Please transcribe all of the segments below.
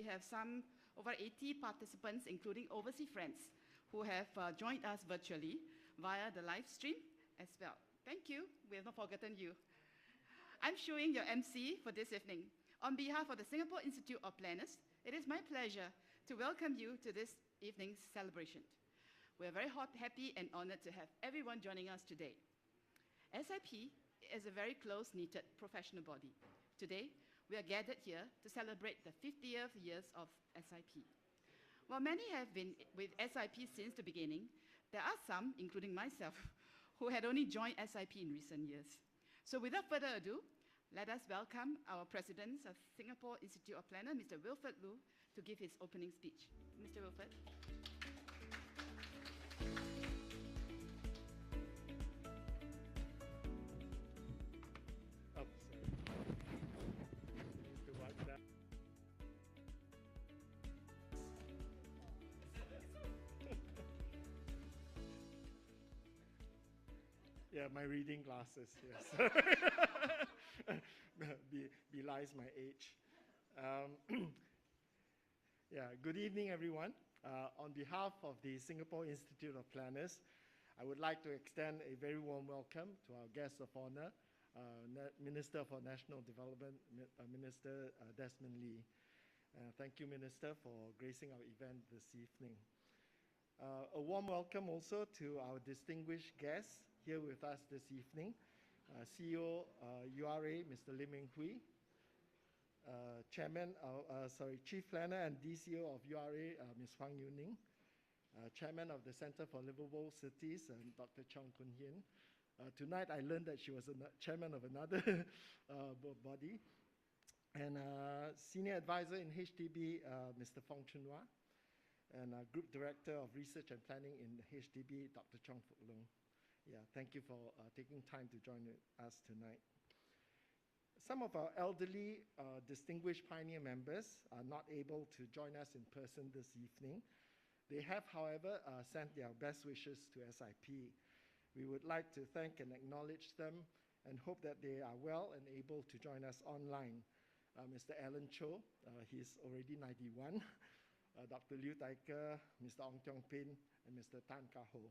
have over 80 participants, including overseas friends, who have joined us virtually via the live stream as well. Thank you. We have not forgotten you. I'm showing your MC for this evening. On behalf of the Singapore Institute of Planners, it is my pleasure to welcome you to this evening's celebration. We're very happy and honored to have everyone joining us today. SIP is a very close-knitted professional body. Today, we are gathered here to celebrate the 50th years of SIP. While many have been with SIP since the beginning, there are some, including myself, who had only joined SIP in recent years. So without further ado, let us welcome our President of Singapore Institute of Planners, Mr. Wilfred Lu, to give his opening speech. Mr. Wilfred. Oh, sorry. To watch that. Yeah, my reading glasses, yes. Belies my age. Yeah, good evening, everyone. On behalf of the Singapore Institute of Planners, I would like to extend a very warm welcome to our guest of honor, Minister for National Development, Minister Desmond Lee. Thank you, Minister, for gracing our event this evening. A warm welcome also to our distinguished guests here with us this evening, CEO URA, Mr. Lim Eng Hui, Chief Planner and DCO of URA, Ms. Huang Yuning, Chairman of the Center for Livable Cities, Dr. Chong Kun Hien. Tonight I learned that she was chairman of another body, and Senior Advisor in HDB, Mr. Fong Chun Wah, and Group Director of Research and Planning in HDB, Dr. Chong Fook Loong. Yeah, thank you for taking time to join us tonight. Some of our elderly, distinguished pioneer members are not able to join us in person this evening. They have, however, sent their best wishes to SIP. We would like to thank and acknowledge them and hope that they are well and able to join us online. Mr. Alan Cho, he's already 91, Dr. Liu Tai Ke, Mr. Ong Tiong Pin, and Mr. Tan Kah Ho.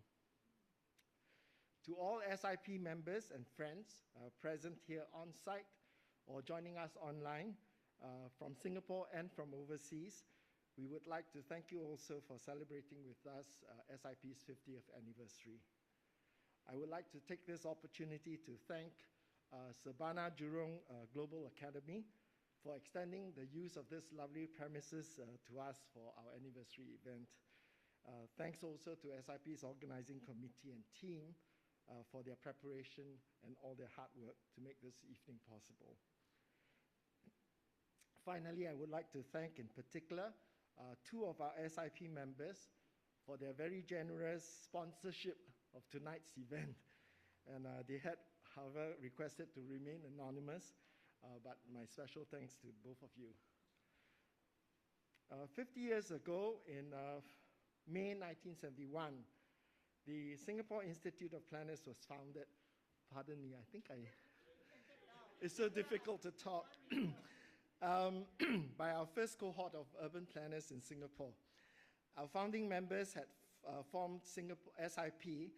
To all SIP members and friends present here on site or joining us online from Singapore and from overseas, we would like to thank you also for celebrating with us SIP's 50th anniversary. I would like to take this opportunity to thank Sabana Jurong Global Academy for extending the use of this lovely premises to us for our anniversary event. Thanks also to SIP's organizing committee and team for their preparation and all their hard work to make this evening possible. Finally, I would like to thank in particular two of our SIP members for their very generous sponsorship of tonight's event. And they had, however, requested to remain anonymous, but my special thanks to both of you. 50 years ago, in May 1971, the Singapore Institute of Planners was founded. Pardon me, I think it's so difficult to talk. By our first cohort of urban planners in Singapore. Our founding members had formed Singapore SIP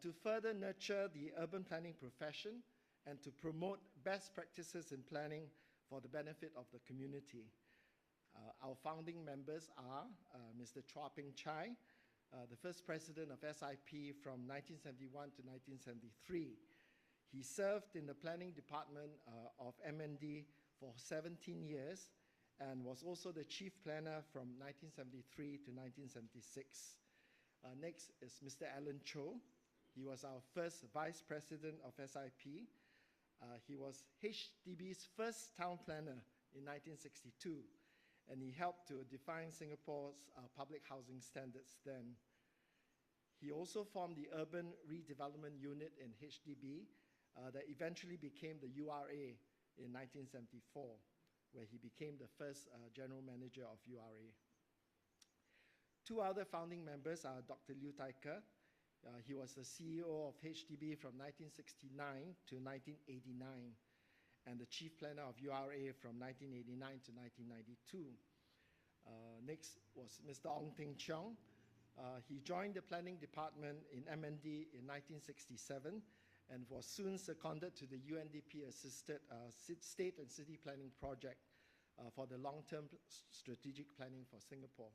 to further nurture the urban planning profession and to promote best practices in planning for the benefit of the community. Our founding members are Mr. Chua Ping Chai, the first president of SIP from 1971 to 1973. He served in the planning department of MND for 17 years and was also the chief planner from 1973 to 1976. Next is Mr. Alan Cho. He was our first vice president of SIP. He was HDB's first town planner in 1962, and he helped to define Singapore's public housing standards then. He also formed the Urban Redevelopment Unit in HDB that eventually became the URA in 1974, where he became the first general manager of URA. Two other founding members are Dr. Liu Tai Ke. He was the CEO of HDB from 1969 to 1989, and the chief planner of URA from 1989 to 1992. Next was Mr. Ong Teng Cheong. He joined the planning department in MND in 1967 and was soon seconded to the UNDP-assisted state and city planning project for the long-term strategic planning for Singapore.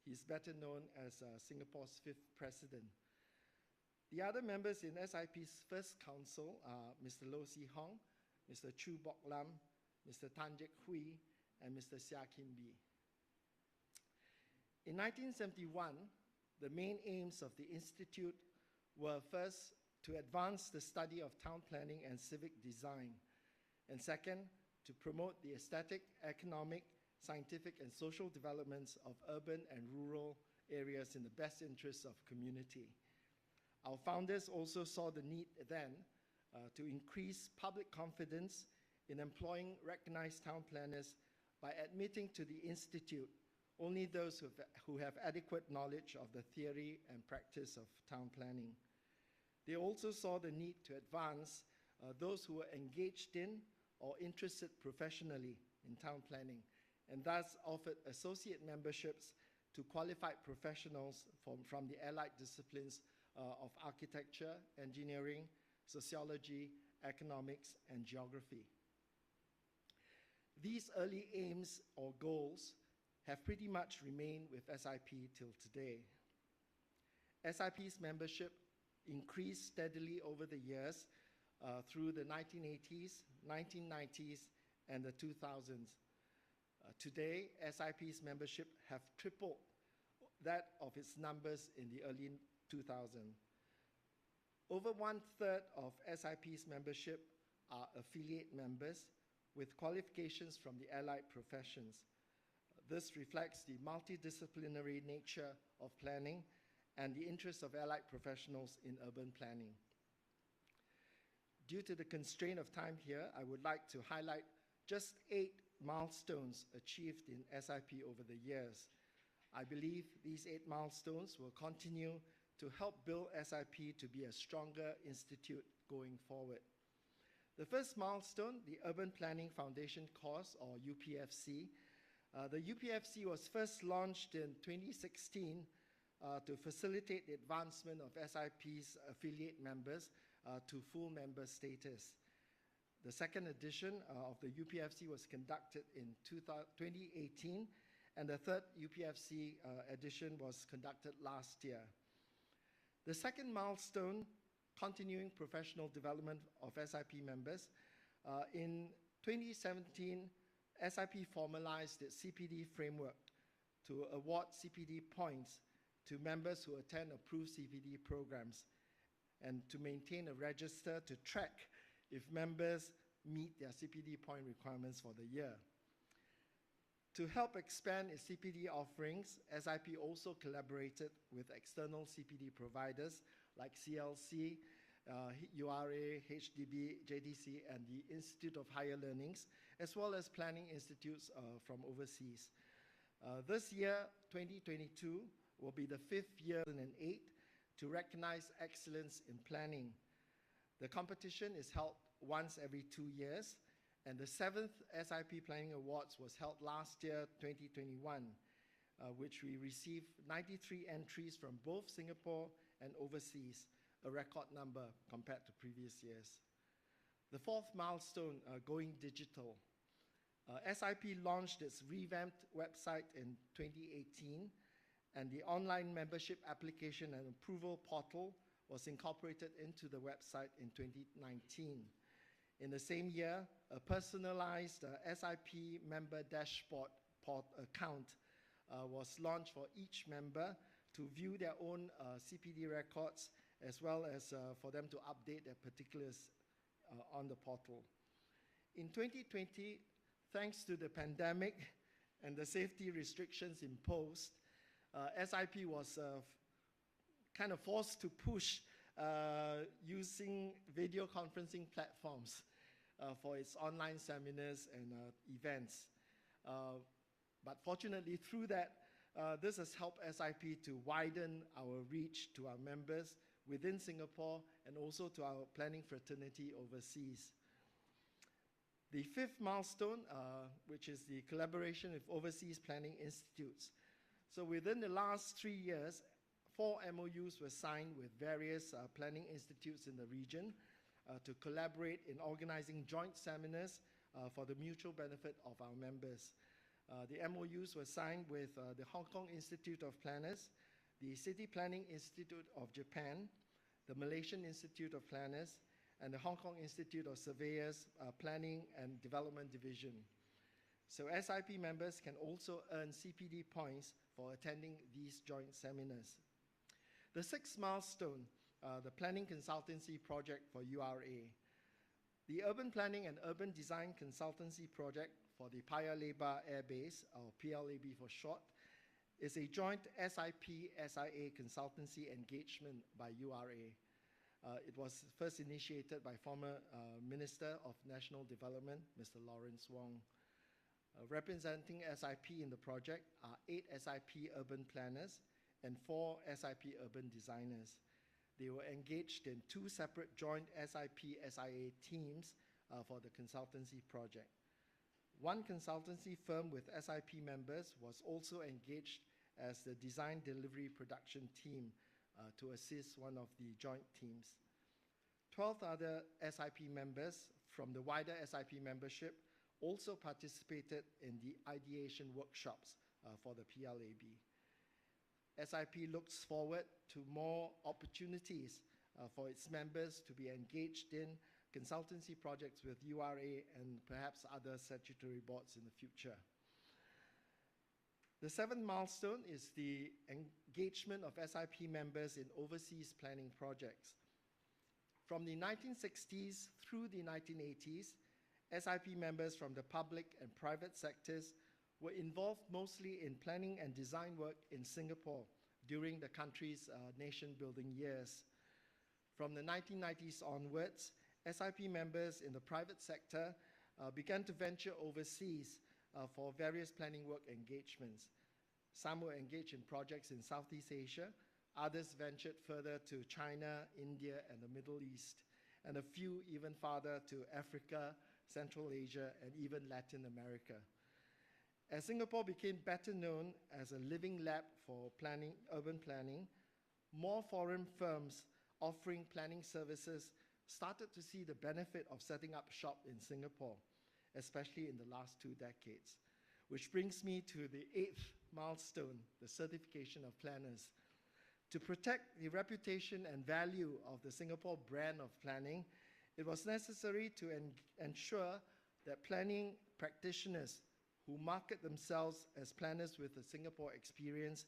He's better known as Singapore's fifth president. The other members in SIP's first council are Mr. Loh See Hong, Mr. Chu Bok Lam, Mr. Tan Jek Hui, and Mr. Sia Kim Bee. In 1971, the main aims of the Institute were first, to advance the study of town planning and civic design, and second, to promote the aesthetic, economic, scientific, and social developments of urban and rural areas in the best interests of community. Our founders also saw the need then to increase public confidence in employing recognized town planners by admitting to the Institute only those who have adequate knowledge of the theory and practice of town planning. They also saw the need to advance those who were engaged in or interested professionally in town planning, and thus offered associate memberships to qualified professionals from the allied disciplines of architecture, engineering, sociology, economics, and geography. These early aims or goals have pretty much remained with SIP till today. SIP's membership increased steadily over the years through the 1980s, 1990s, and the 2000s. Today, SIP's membership have tripled that of its numbers in the early 2000s. Over 1/3 of SIP's membership are affiliate members with qualifications from the allied professions. This reflects the multidisciplinary nature of planning and the interests of allied professionals in urban planning. Due to the constraint of time here, I would like to highlight just 8 milestones achieved in SIP over the years. I believe these 8 milestones will continue to help build SIP to be a stronger institute going forward. The first milestone, the Urban Planning Foundation course, or UPFC. The UPFC was first launched in 2016 to facilitate the advancement of SIP's affiliate members to full member status. The second edition of the UPFC was conducted in 2018, and the third UPFC edition was conducted last year. The second milestone, continuing professional development of SIP members. In 2017, SIP formalized its CPD framework to award CPD points to members who attend approved CPD programs and to maintain a register to track if members meet their CPD point requirements for the year. To help expand its CPD offerings, SIP also collaborated with external CPD providers like CLC, URA, HDB, JDC, and the Institute of Higher Learnings, as well as planning institutes from overseas. This year, 2022, will be the 5th year in 2008 to recognize excellence in planning. The competition is held once every 2 years, and the 7th SIP Planning Awards was held last year, 2021, which we received 93 entries from both Singapore and overseas, a record number compared to previous years. The fourth milestone, going digital. SIP launched its revamped website in 2018, and the online membership application and approval portal was incorporated into the website in 2019. In the same year, a personalized SIP member dashboard account was launched for each member to view their own CPD records, as well as for them to update their particulars on the portal. In 2020, thanks to the pandemic and the safety restrictions imposed, SIP was kind of forced to push using video conferencing platforms for its online seminars and events. But fortunately, through that, this has helped SIP to widen our reach to our members within Singapore and also to our planning fraternity overseas. The fifth milestone, which is the collaboration with overseas planning institutes. So within the last 3 years, 4 MOUs were signed with various planning institutes in the region to collaborate in organizing joint seminars for the mutual benefit of our members. The MOUs were signed with the Hong Kong Institute of Planners, the City Planning Institute of Japan, the Malaysian Institute of Planners, and the Hong Kong Institute of Surveyors Planning and Development Division. So SIP members can also earn CPD points for attending these joint seminars. The sixth milestone, the Planning Consultancy Project for URA. The Urban Planning and Urban Design Consultancy Project for the Paya Lebar Air Base, or PLAB for short, is a joint SIP-SIA consultancy engagement by URA. It was first initiated by former Minister of National Development, Mr. Lawrence Wong. Representing SIP in the project are 8 SIP urban planners and 4 SIP urban designers. They were engaged in 2 separate joint SIP-SIA teams for the consultancy project. One consultancy firm with SIP members was also engaged as the design delivery production team to assist one of the joint teams. 12 other SIP members from the wider SIP membership also participated in the ideation workshops for the PLAB. SIP looks forward to more opportunities for its members to be engaged in consultancy projects with URA and perhaps other statutory boards in the future. The seventh milestone is the engagement of SIP members in overseas planning projects. From the 1960s through the 1980s, SIP members from the public and private sectors were involved mostly in planning and design work in Singapore during the country's nation-building years. From the 1990s onwards, SIP members in the private sector began to venture overseas for various planning work engagements. Some were engaged in projects in Southeast Asia, others ventured further to China, India, and the Middle East, and a few even farther to Africa, Central Asia, and even Latin America. As Singapore became better known as a living lab for planning, urban planning, more foreign firms offering planning services started to see the benefit of setting up shop in Singapore, especially in the last 2 decades. Which brings me to the 8th milestone, the certification of planners. To protect the reputation and value of the Singapore brand of planning, it was necessary to ensure that planning practitioners who market themselves as planners with a Singapore experience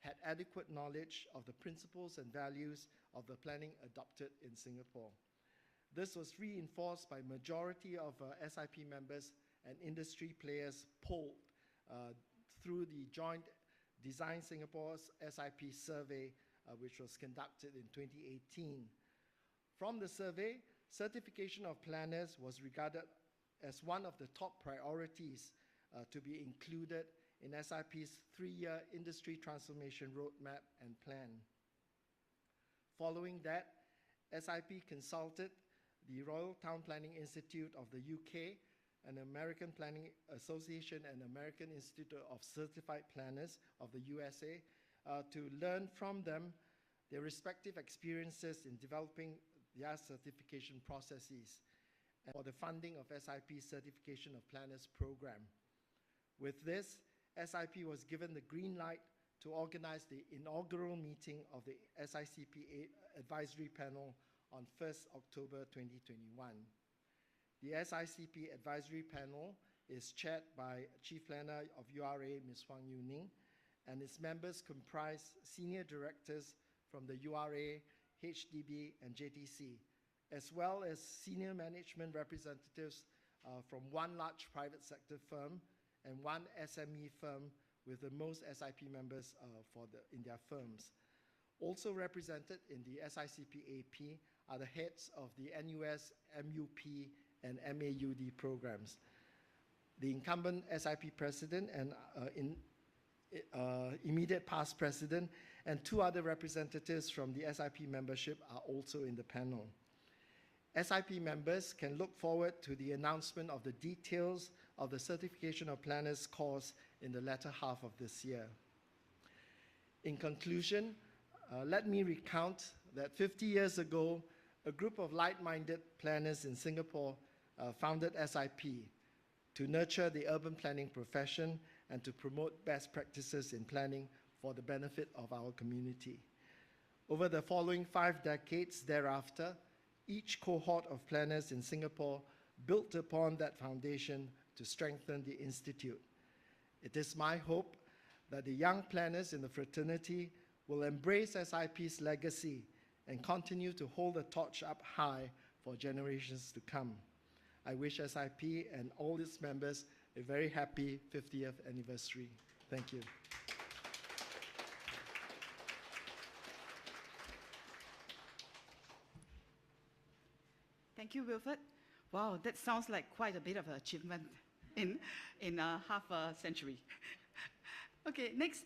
had adequate knowledge of the principles and values of the planning adopted in Singapore. This was reinforced by majority of SIP members and industry players polled through the joint Design Singapore's SIP survey, which was conducted in 2018. From the survey, certification of planners was regarded as one of the top priorities to be included in SIP's 3-year industry transformation roadmap and plan. Following that, SIP consulted the Royal Town Planning Institute of the UK, and American Planning Association and American Institute of Certified Planners of the USA to learn from them their respective experiences in developing their certification processes and for the funding of SIP's Certification of Planners program. With this, SIP was given the green light to organize the inaugural meeting of the SICP Advisory Panel on 1st October 2021. The SICP Advisory Panel is chaired by Chief Planner of URA, Ms. Huang Yuning, and its members comprise senior directors from the URA, HDB, and JTC, as well as senior management representatives from one large private sector firm and one SME firm with the most SIP members in their firms. Also represented in the SICP AP are the heads of the NUS, MUP, and MAUD programs. The incumbent SIP president and immediate past president and 2 other representatives from the SIP membership are also in the panel. SIP members can look forward to the announcement of the details of the Certification of Planners course in the latter half of this year. In conclusion, let me recount that 50 years ago, a group of like-minded planners in Singapore founded SIP to nurture the urban planning profession and to promote best practices in planning for the benefit of our community. Over the following 5 decades thereafter, each cohort of planners in Singapore built upon that foundation to strengthen the Institute. It is my hope that the young planners in the fraternity will embrace SIP's legacy and continue to hold the torch up high for generations to come. I wish SIP and all its members a very happy 50th anniversary. Thank you. Thank you, Wilfred. Wow, that sounds like quite a bit of an achievement in half a century. Okay, next,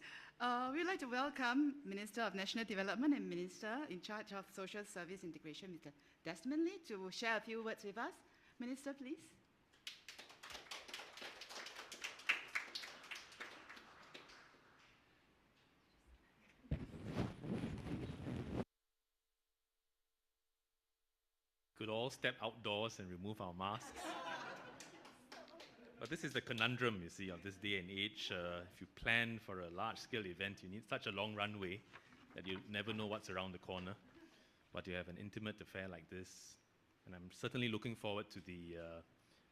we'd like to welcome Minister of National Development and Minister in charge of Social Service Integration, Mr. Desmond Lee, to share a few words with us. Minister, please. Could all step outdoors and remove our masks. But this is the conundrum, you see, of this day and age. If you plan for a large-scale event, you need such a long runway that you never know what's around the corner. But you have an intimate affair like this, and I'm certainly looking forward to the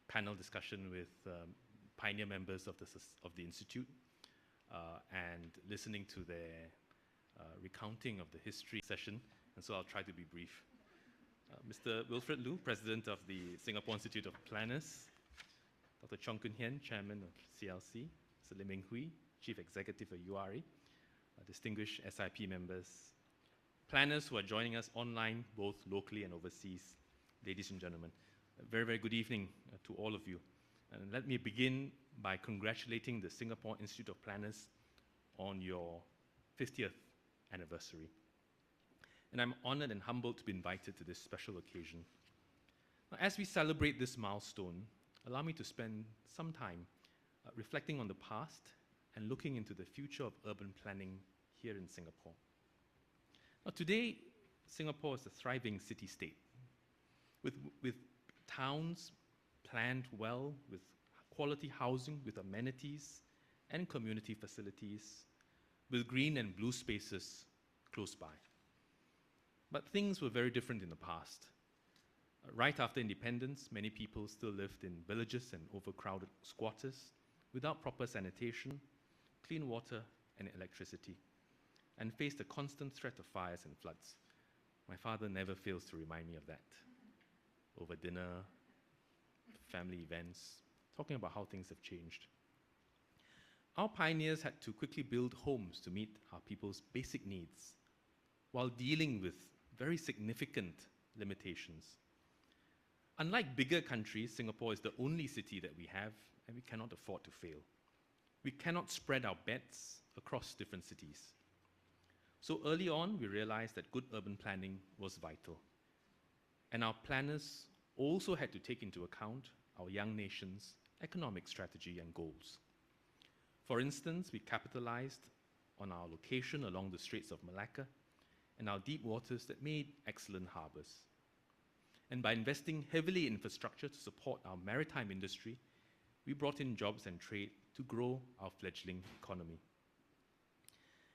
panel discussion with pioneer members of the Institute and listening to their recounting of the history session, and so I'll try to be brief. Mr. Wilfred Lu, President of the Singapore Institute of Planners, Dr. Cheong Koon Hian, Chairman of CLC, Mr. Lim Eng Hui, Chief Executive of URA, distinguished SIP members, planners who are joining us online, both locally and overseas, ladies and gentlemen, a very, very good evening to all of you. And let me begin by congratulating the Singapore Institute of Planners on your 50th anniversary. And I'm honored and humbled to be invited to this special occasion. Now, as we celebrate this milestone, allow me to spend some time reflecting on the past and looking into the future of urban planning here in Singapore. Now, today, Singapore is a thriving city-state with towns planned well, with quality housing, with amenities and community facilities, with green and blue spaces close by. But things were very different in the past. Right after independence, many people still lived in villages and overcrowded squatters without proper sanitation, clean water, and electricity, and faced a constant threat of fires and floods. My father never fails to remind me of that. Over dinner, family events, talking about how things have changed. Our pioneers had to quickly build homes to meet our people's basic needs while dealing with very significant limitations. Unlike bigger countries, Singapore is the only city that we have, and we cannot afford to fail. We cannot spread our bets across different cities. So early on, we realized that good urban planning was vital. And our planners also had to take into account our young nation's economic strategy and goals. For instance, we capitalized on our location along the Straits of Malacca and our deep waters that made excellent harbors. And by investing heavily in infrastructure to support our maritime industry, we brought in jobs and trade to grow our fledgling economy.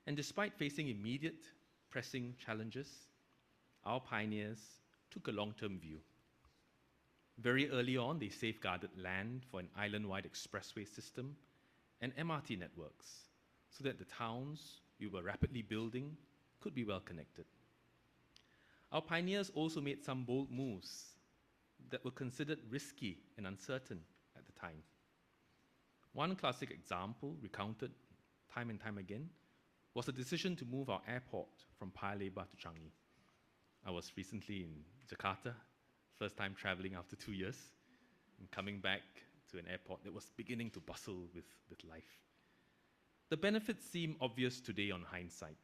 And despite facing immediate, pressing challenges, our pioneers took a long-term view. Very early on, they safeguarded land for an island-wide expressway system and MRT networks so that the towns we were rapidly building could be well connected. Our pioneers also made some bold moves that were considered risky and uncertain at the time. One classic example, recounted time and time again, was the decision to move our airport from Paya Lebar to Changi. I was recently in Jakarta, first time traveling after 2 years, and coming back to an airport that was beginning to bustle with life. The benefits seem obvious today on hindsight.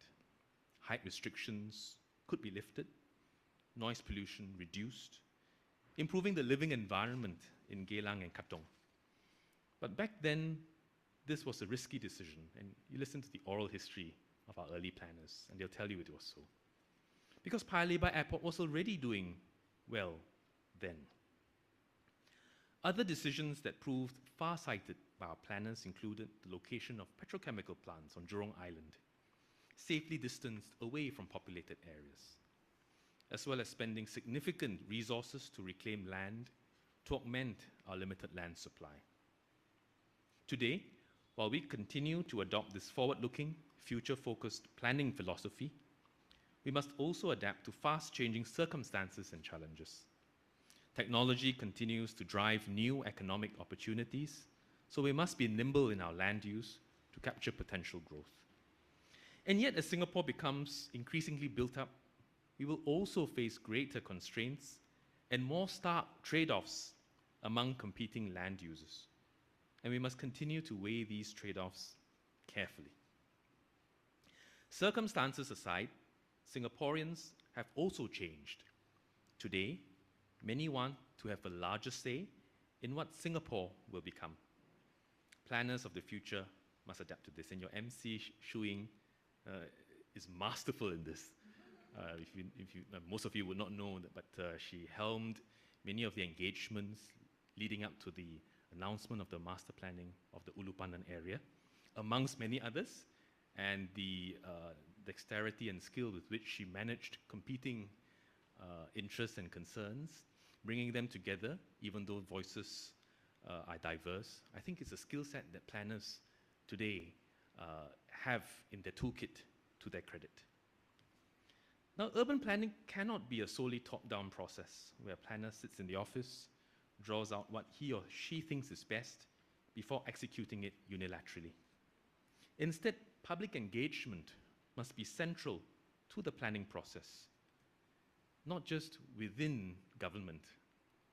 Height restrictions could be lifted, noise pollution reduced, improving the living environment in Geylang and Katong. But back then, this was a risky decision, and you listen to the oral history of our early planners, and they'll tell you it was so. Because Paya Lebar Airport was already doing well then. Other decisions that proved far-sighted by our planners included the location of petrochemical plants on Jurong Island, safely distanced away from populated areas, as well as spending significant resources to reclaim land to augment our limited land supply. Today, while we continue to adopt this forward-looking, future-focused planning philosophy, we must also adapt to fast-changing circumstances and challenges. Technology continues to drive new economic opportunities, so we must be nimble in our land use to capture potential growth. And yet, as Singapore becomes increasingly built up, we will also face greater constraints and more stark trade-offs among competing land users. And we must continue to weigh these trade-offs carefully. Circumstances aside, Singaporeans have also changed. Today, many want to have a larger say in what Singapore will become. Planners of the future must adapt to this, and your MC, Shu Ying, is masterful in this. Most of you would not know that, but she helmed many of the engagements leading up to the announcement of the master planning of the Ulu Pandan area, amongst many others, and the dexterity and skill with which she managed competing interests and concerns, bringing them together, even though voices are diverse. I think it's a skill set that planners today have in their toolkit to their credit. Now, urban planning cannot be a solely top-down process where a planner sits in the office, draws out what he or she thinks is best before executing it unilaterally. Instead, public engagement must be central to the planning process, not just within government,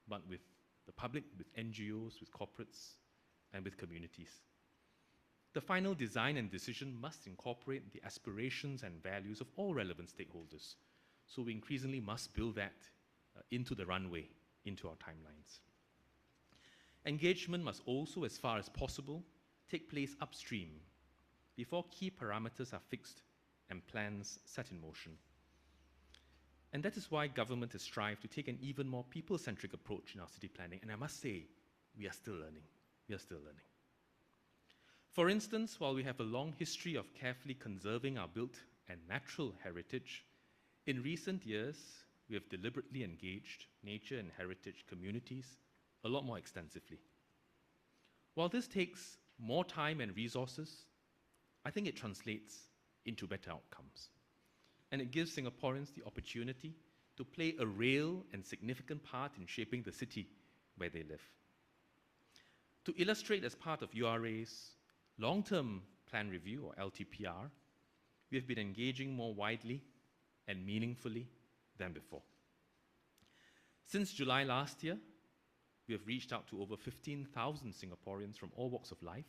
but with the public, with NGOs, with corporates, and with communities. The final design and decision must incorporate the aspirations and values of all relevant stakeholders, so we increasingly must build that into the runway, into our timelines. Engagement must also, as far as possible, take place upstream, before key parameters are fixed and plans set in motion. And that is why government has strived to take an even more people-centric approach in our city planning, and I must say, we are still learning. We are still learning. For instance, while we have a long history of carefully conserving our built and natural heritage, in recent years, we have deliberately engaged nature and heritage communities a lot more extensively. While this takes more time and resources, I think it translates into better outcomes. And it gives Singaporeans the opportunity to play a real and significant part in shaping the city where they live. To illustrate, as part of URA's long-term plan review, or LTPR, we have been engaging more widely and meaningfully than before. Since July last year, we have reached out to over 15,000 Singaporeans from all walks of life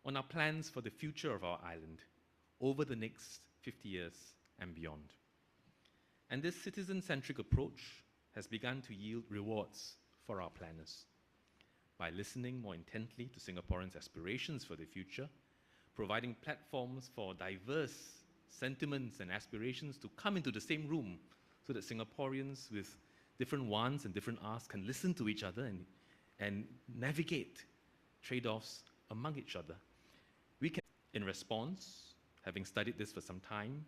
on our plans for the future of our island over the next 50 years and beyond. And this citizen-centric approach has begun to yield rewards for our planners. By listening more intently to Singaporeans' aspirations for the future, providing platforms for diverse sentiments and aspirations to come into the same room so that Singaporeans with different wants and different asks can listen to each other and navigate trade-offs among each other. We can, in response, having studied this for some time,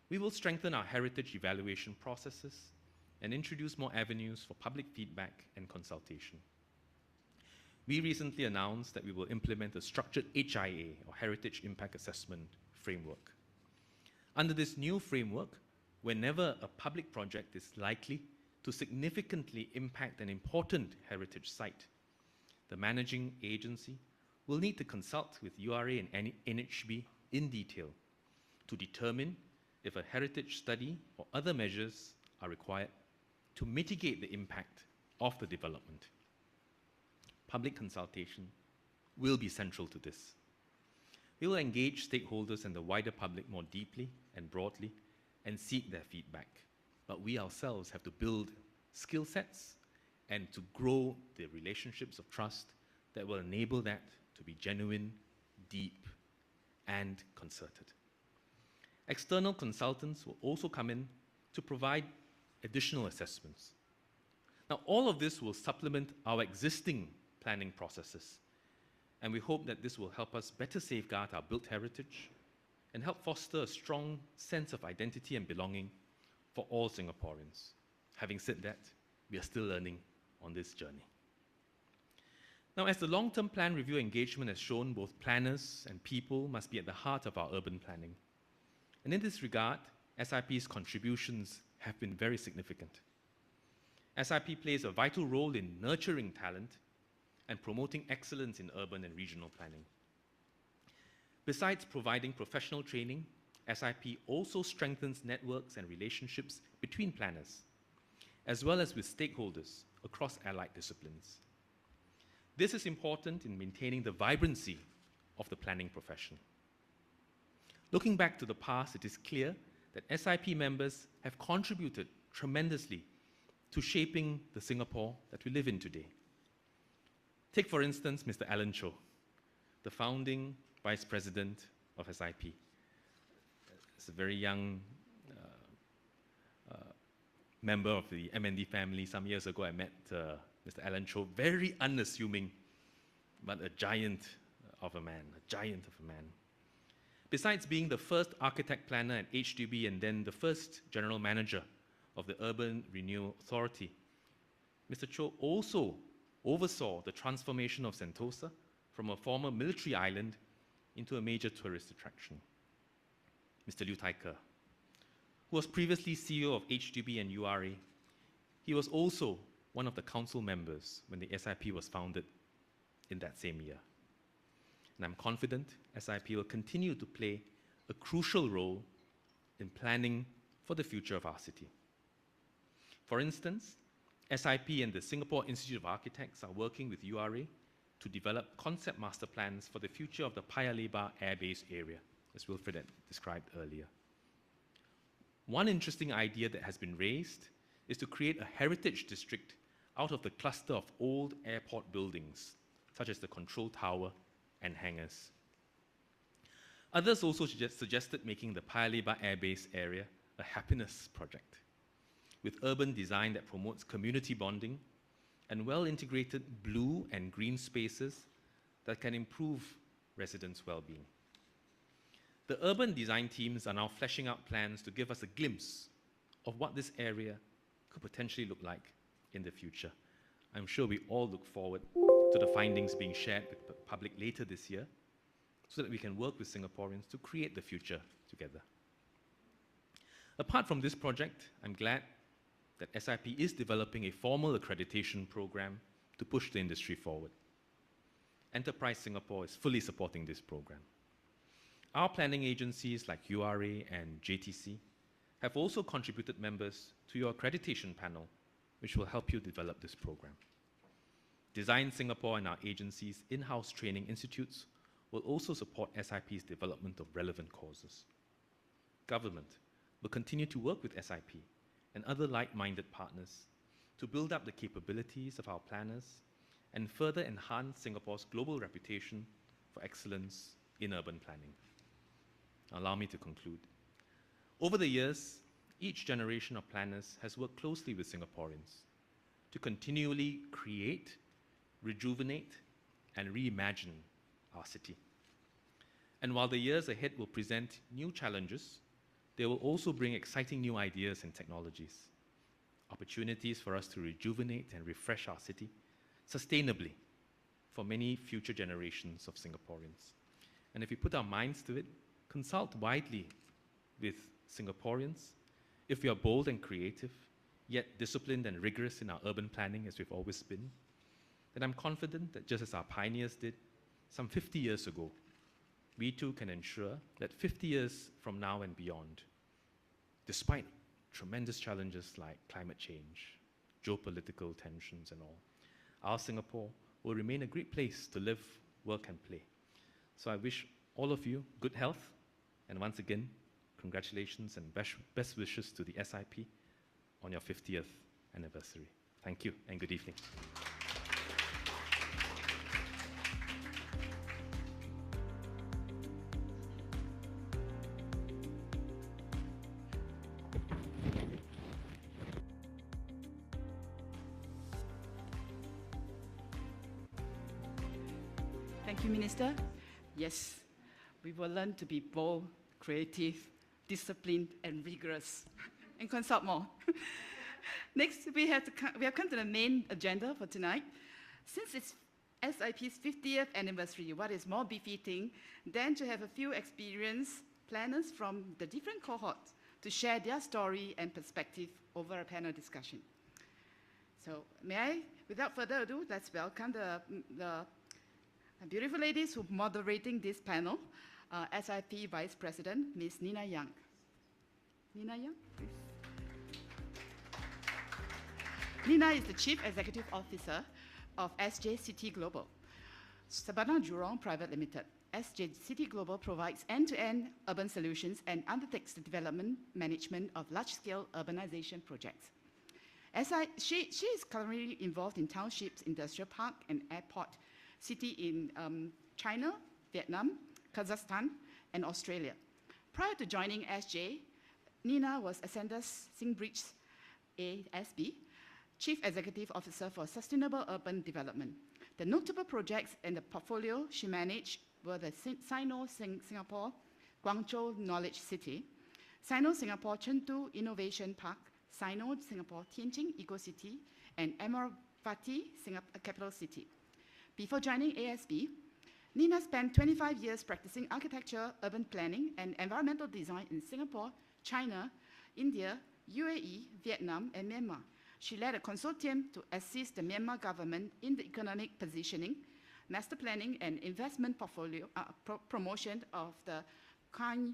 we will strengthen our heritage evaluation processes and introduce more avenues for public feedback and consultation. We recently announced that we will implement a structured HIA, or Heritage Impact Assessment framework. Under this new framework, whenever a public project is likely to significantly impact an important heritage site, the managing agency will need to consult with URA and NHB in detail to determine if a heritage study or other measures are required to mitigate the impact of the development. Public consultation will be central to this. We will engage stakeholders and the wider public more deeply and broadly and seek their feedback. But we ourselves have to build skill sets and to grow the relationships of trust that will enable that to be genuine, deep, and concerted. External consultants will also come in to provide additional assessments. Now, all of this will supplement our existing planning processes, and we hope that this will help us better safeguard our built heritage and help foster a strong sense of identity and belonging for all Singaporeans. Having said that, we are still learning on this journey. Now, as the long-term plan review engagement has shown, both planners and people must be at the heart of our urban planning. And in this regard, SIP's contributions have been very significant. SIP plays a vital role in nurturing talent and promoting excellence in urban and regional planning. Besides providing professional training, SIP also strengthens networks and relationships between planners, as well as with stakeholders across allied disciplines. This is important in maintaining the vibrancy of the planning profession. Looking back to the past, it is clear that SIP members have contributed tremendously to shaping the Singapore that we live in today. Take, for instance, Mr. Alan Cho, the founding Vice President of SIP. As a very young member of the MND family, some years ago I met Mr. Alan Cho, very unassuming, but a giant of a man, Besides being the first architect planner at HDB and then the first general manager of the Urban Renewal Authority, Mr. Cho also oversaw the transformation of Sentosa from a former military island into a major tourist attraction. Mr. Liu Tai Ke, who was previously CEO of HDB and URA, he was also one of the council members when the SIP was founded in that same year. And I'm confident SIP will continue to play a crucial role in planning for the future of our city. For instance, SIP and the Singapore Institute of Architects are working with URA to develop concept master plans for the future of the Paya Lebar Air Base area, as Wilfred had described earlier. One interesting idea that has been raised is to create a heritage district out of the cluster of old airport buildings, such as the control tower and hangars. Others also suggested making the Paya Lebar Air Base area a happiness project, with urban design that promotes community bonding and well-integrated blue and green spaces that can improve residents' well-being. The urban design teams are now fleshing out plans to give us a glimpse of what this area could potentially look like in the future. I'm sure we all look forward to the findings being shared with the public later this year so that we can work with Singaporeans to create the future together. Apart from this project, I'm glad that SIP is developing a formal accreditation program to push the industry forward. Enterprise Singapore is fully supporting this program. Our planning agencies like URA and JTC have also contributed members to your accreditation panel, which will help you develop this program. Design Singapore and our agency's in-house training institutes will also support SIP's development of relevant courses. Government will continue to work with SIP and other like-minded partners to build up the capabilities of our planners and further enhance Singapore's global reputation for excellence in urban planning. Allow me to conclude. Over the years, each generation of planners has worked closely with Singaporeans to continually create, rejuvenate, and reimagine our city. And while the years ahead will present new challenges, they will also bring exciting new ideas and technologies, opportunities for us to rejuvenate and refresh our city sustainably for many future generations of Singaporeans. And if we put our minds to it, consult widely with Singaporeans. If we are bold and creative, yet disciplined and rigorous in our urban planning as we've always been, then I'm confident that just as our pioneers did some 50 years ago, we too can ensure that 50 years from now and beyond, despite tremendous challenges like climate change, geopolitical tensions and all, our Singapore will remain a great place to live, work and play. So I wish all of you good health, and once again, congratulations and best wishes to the SIP on your 50th anniversary. Thank you and good evening. Thank you, Minister. Yes, we will learn to be bold, creative, disciplined, and rigorous, and consult more. Next, we have come to the main agenda for tonight. Since it's SIP's 50th anniversary, what is more befitting than to have a few experienced planners from the different cohorts to share their story and perspective over a panel discussion. So may I, without further ado, let's welcome the beautiful ladies who are moderating this panel, SIP Vice President, Ms. Nina Yang. Nina Yang, please. Nina is the Chief Executive Officer of SJ City Global, Sabana Jurong Private Limited. SJ City Global provides end-to-end urban solutions and undertakes the development management of large-scale urbanization projects. She is currently involved in townships, industrial park, and airport city in China, Vietnam, Kazakhstan, and Australia. Prior to joining SJ, Nina was Ascendas Singbridge ASB, Chief Executive Officer for Sustainable Urban Development. The notable projects in the portfolio she managed were the Sino-Singapore Guangzhou Knowledge City, Sino-Singapore Chengdu Innovation Park, Sino-Singapore Tianjin Eco-City, and Amaravati Capital City. Before joining ASB, Nina spent 25 years practicing architecture, urban planning, and environmental design in Singapore, China, India, UAE, Vietnam, and Myanmar. She led a consortium to assist the Myanmar government in the economic positioning, master planning, and investment portfolio promotion of the Kwai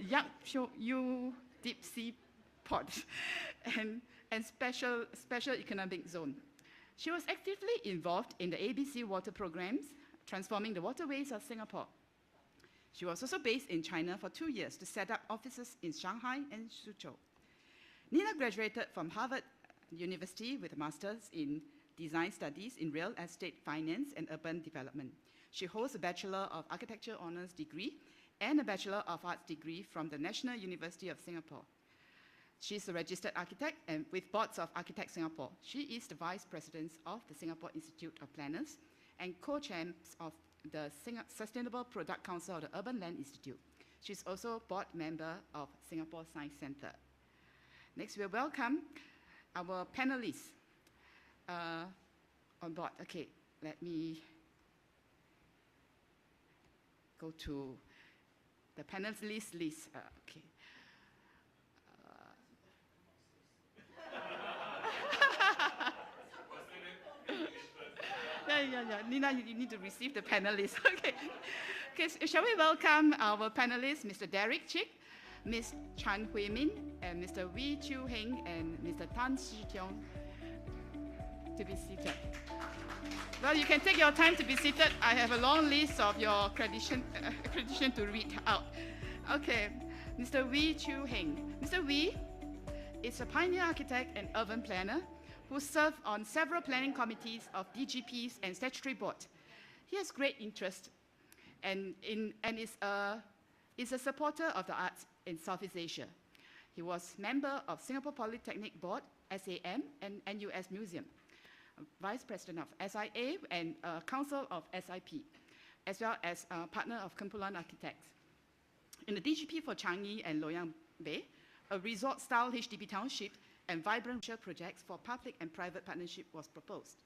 Yak Yu Deep Sea Port and special economic zone. She was actively involved in the ABC water programs, transforming the waterways of Singapore. She was also based in China for 2 years to set up offices in Shanghai and Suzhou. Nina graduated from Harvard University with a master's in design studies in real estate finance and urban development. She holds a Bachelor of Architecture honors degree and a Bachelor of Arts degree from the National University of Singapore. She's a registered architect and with Boards of Architects Singapore. She is the Vice President of the Singapore Institute of Planners and co-chair of the Sustainable Product Council of the Urban Land Institute. She's also board member of Singapore Science Centre. Next, we'll welcome our panelists on board. Okay, let me go to the panelist list. Okay. Yeah. Nina, you need to receive the panelists. Okay, shall we welcome our panelists, Mr. Derek Chick, Ms. Chan Hui Min, and Mr. Wee Chiu Heng, and Mr. Tan Shi Tiong to be seated. Well, you can take your time to be seated. I have a long list of your accreditation to read out. Okay, Mr. Wee Chiu Heng. Mr. Wee is a pioneer architect and urban planner who served on several planning committees of DGPs and statutory board. He has great interest and is a supporter of the arts in Southeast Asia. He was member of Singapore Polytechnic Board, SAM, and NUS Museum, Vice President of SIA and Council of SIP, as well as partner of Kumpulan Architects. In the DGP for Changi and Loyang Bay, a resort-style HDB township and vibrant projects for public and private partnership was proposed,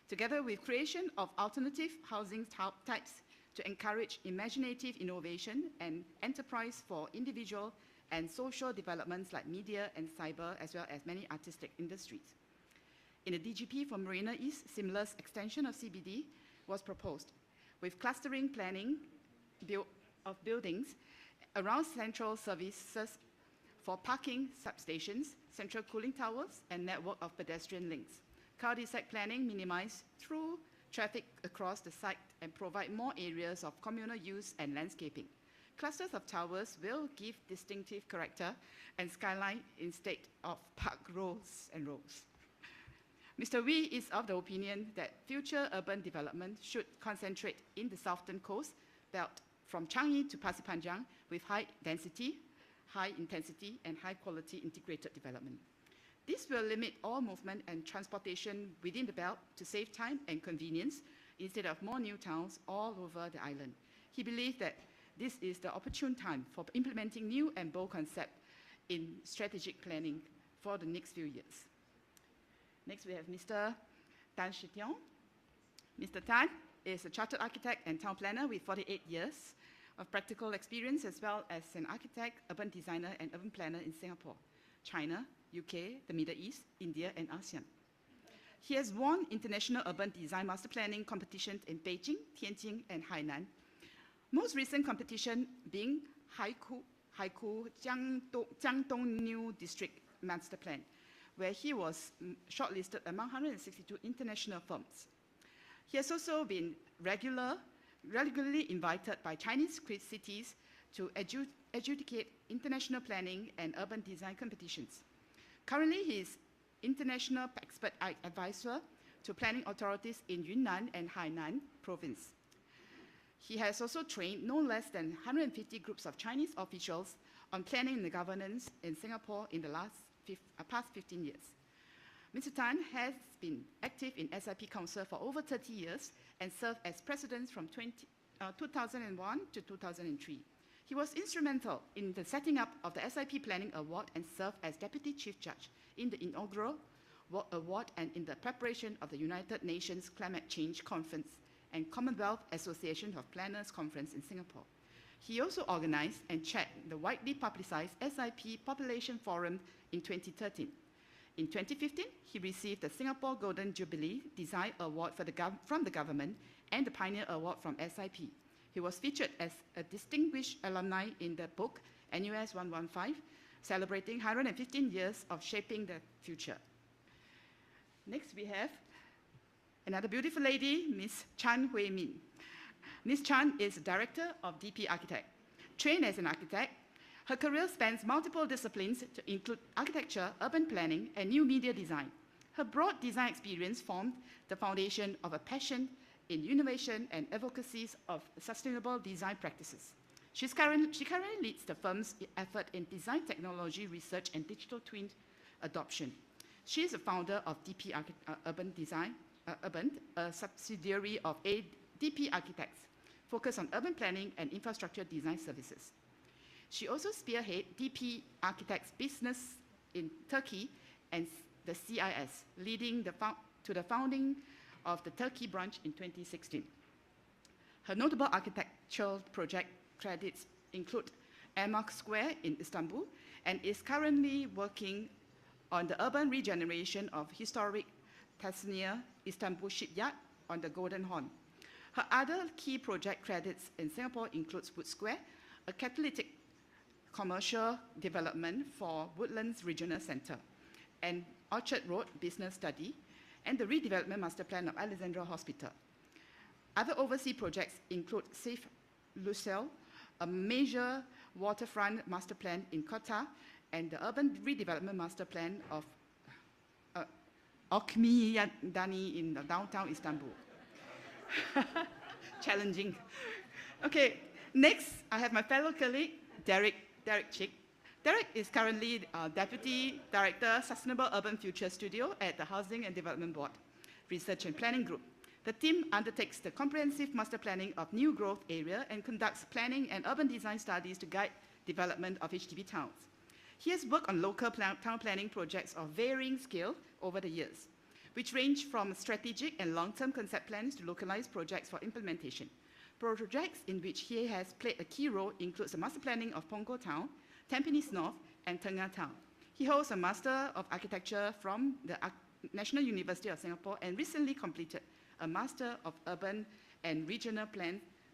together with creation of alternative housing types to encourage imaginative innovation and enterprise for individual and social developments like media and cyber, as well as many artistic industries. In the DGP for Marina East, seamless extension of CBD was proposed, with clustering planning of buildings around central services for parking substations, central cooling towers, and network of pedestrian links. Cul-de-sac planning minimize through traffic across the site and provide more areas of communal use and landscaping. clusters of towers will give distinctive character and skyline instead of park rows and rows. Mr. Wee is of the opinion that future urban development should concentrate in the southern coast belt from Changi to Pasir Panjang with high density, high intensity, and high quality integrated development. This will limit all movement and transportation within the belt to save time and convenience instead of more new towns all over the island. He believes that this is the opportune time for implementing new and bold concepts in strategic planning for the next few years. Next, we have Mr. Tan Shi Tiong. Mr. Tan is a chartered architect and town planner with 48 years of practical experience, as well as an architect, urban designer, and urban planner in Singapore, China, UK, the Middle East, India, and ASEAN. He has won international urban design master planning competitions in Beijing, Tianjin, and Hainan. Most recent competition being Haikou Jiangdong New District Master Plan, where he was shortlisted among 162 international firms. He has also been regularly invited by Chinese cities to adjudicate international planning and urban design competitions. Currently, he is international expert advisor to planning authorities in Yunnan and Hainan province. He has also trained no less than 150 groups of Chinese officials on planning and governance in Singapore in the past 15 years. Mr. Tan has been active in SIP Council for over 30 years and served as president from 2001 to 2003. He was instrumental in the setting up of the SIP Planning Award and served as Deputy Chief Judge in the inaugural award and in the preparation of the United Nations Climate Change Conference and Commonwealth Association of Planners Conference in Singapore. He also organized and chaired the widely publicized SIP Population Forum in 2013. In 2015, he received the Singapore Golden Jubilee Design Award from the government and the Pioneer Award from SIP. He was featured as a distinguished alumni in the book NUS 115, celebrating 115 years of shaping the future. Next, we have another beautiful lady, Ms. Chan Hui Min. Ms. Chan is Director of DP Architect. Trained as an architect, her career spans multiple disciplines to include architecture, urban planning, and new media design. Her broad design experience formed the foundation of a passion in innovation and advocacy of sustainable design practices. She currently leads the firm's effort in design technology research and digital twin adoption. She is a founder of DP Urban Design, a subsidiary of DP Architects, focused on urban planning and infrastructure design services. She also spearheaded DP Architects business in Turkey and the CIS, leading to the founding of the Turkey branch in 2016. Her notable architectural project credits include Emmak Square in Istanbul and is currently working on the urban regeneration of historic Tasnia Istanbul Shipyard on the Golden Horn. Her other key project credits in Singapore includes Wood Square, a catalytic commercial development for Woodlands Regional Centre, and Orchard Road Business Study, and the redevelopment master plan of Alexandra Hospital. Other overseas projects include Safe Lucelle, a major waterfront master plan in Qatar, and the urban redevelopment master plan of Okmiyadani in the downtown Istanbul. Challenging. Okay, next I have my fellow colleague, Derek Chick. Derek is currently Deputy Director, Sustainable Urban Future Studio at the Housing and Development Board Research and Planning Group. The team undertakes the comprehensive master planning of new growth area and conducts planning and urban design studies to guide development of HDB towns. He has worked on local town planning projects of varying scale over the years, which range from strategic and long-term concept plans to localized projects for implementation. Projects in which he has played a key role includes the master planning of Punggol Town, Tampines North, and Tengah Town. He holds a Master of Architecture from the National University of Singapore and recently completed a Master of Urban and Regional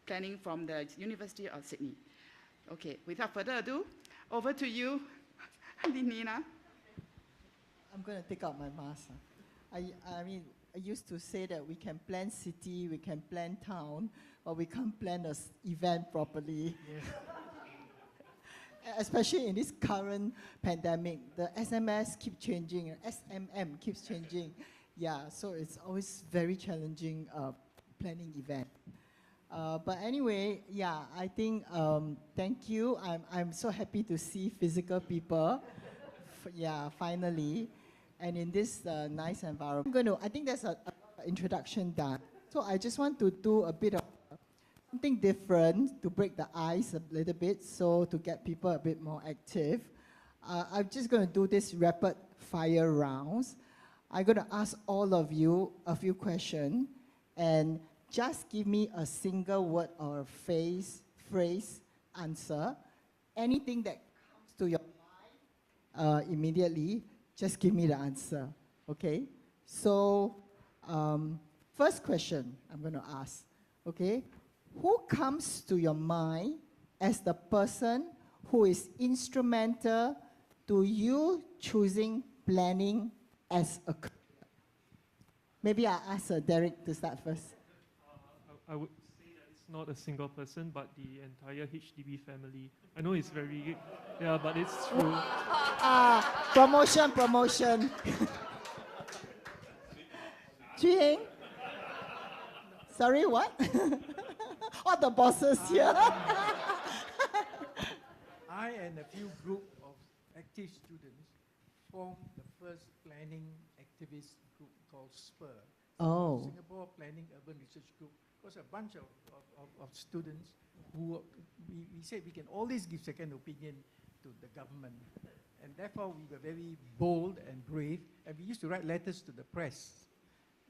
Planning from the University of Sydney. Okay, without further ado, over to you, Nina. I'm going to take out my mask. I mean, I used to say that we can plan city, we can plan town, but we can't plan an event properly. especially in this current pandemic, the SMS keep changing, SMM keeps changing. Yeah, so it's always very challenging planning event. But anyway, yeah, I think thank you. I'm so happy to see physical people. Yeah, finally, and in this nice environment. I think there's a introduction done. So I just want to do a bit of something different to break the ice a little bit, so to get people a bit more active. I'm just going to do this rapid fire rounds. I'm going to ask all of you a few questions, and just give me a single word or phrase answer. Anything that comes to your mind immediately, just give me the answer, okay? So, first question I'm going to ask, okay? Who comes to your mind as the person who is instrumental to you choosing planning as a career? Maybe I'll ask Derek to start first. I would say that it's not a single person, but the entire HDB family. I know it's very, yeah, but it's true. Promotion. Jing? Sorry, what? All the bosses here. I and a few group of active students formed the first planning activist group called SPUR. Oh. Singapore Planning Urban Research Group. It was a bunch of students who we said we can always give second opinion to the government. And therefore we were very bold and brave, and we used to write letters to the press.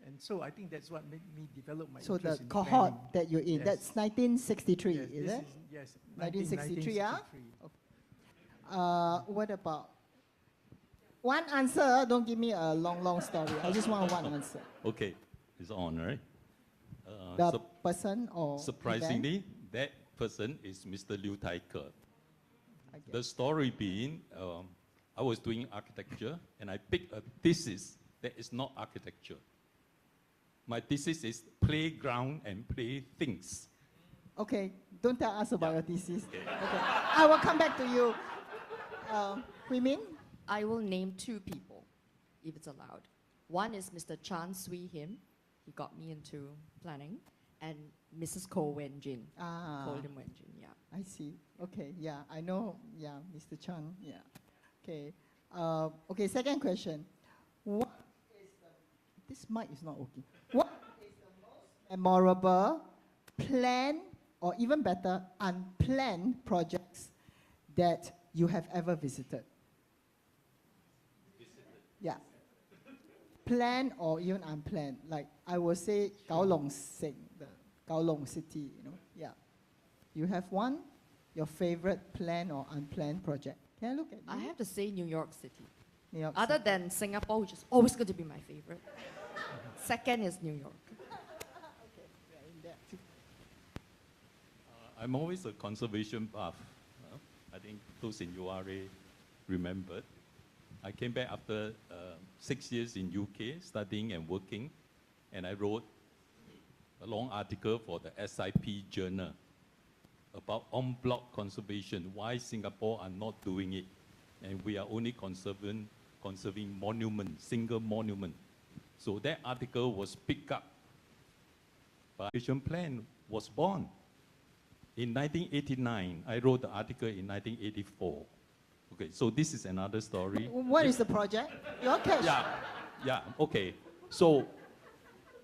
And so I think that's what made me develop my So the interest in cohort planning. that you're in, Yes. that's 1963, Yes, is this it? yes, 1963, yeah? 1963. What about one answer? Don't give me a long story. I just want one answer. Okay, it's on, right? The person or surprisingly, that person is Mr. Liu Tai Ke. event? I guess. The story being, I was doing architecture and I picked a thesis that is not architecture. My thesis is playground and play things. Okay, don't tell us about Yeah. your thesis. Okay. Okay, I will come back to you. Hui Min? I will name two people, if it's allowed. One is Mr. Chan Swee Him. He got me into planning. And Mrs. Ko Wen Jin. Ko Lim Wen Jin, yeah. I see. Okay, yeah, I know. Yeah, Mr. Chan. Yeah. Okay. Okay. Second question. What is this mic is not working. What is the most memorable planned, or even better, unplanned projects that you have ever visited? Yeah. Planned or even unplanned. Like I would say Kowloon Sing, the Kowloon City, you know. Yeah. You have one, your favorite planned or unplanned project. Can I look at you? I have to say New York City. New York Other City. than Singapore, which is always going to be my favorite. Second is New York. Yeah, in there too. I'm always a conservation buff. I think those in URA remembered. I came back after 6 years in UK studying and working, and I wrote a long article for the SIP journal about en-bloc conservation, why Singapore are not doing it. And we are only conserving monuments, single monument. So that article was picked up. But Vision Plan was born. In 1989, I wrote the article in 1984. Okay, so this is another story. What is the project? Your cash. Yeah, okay. So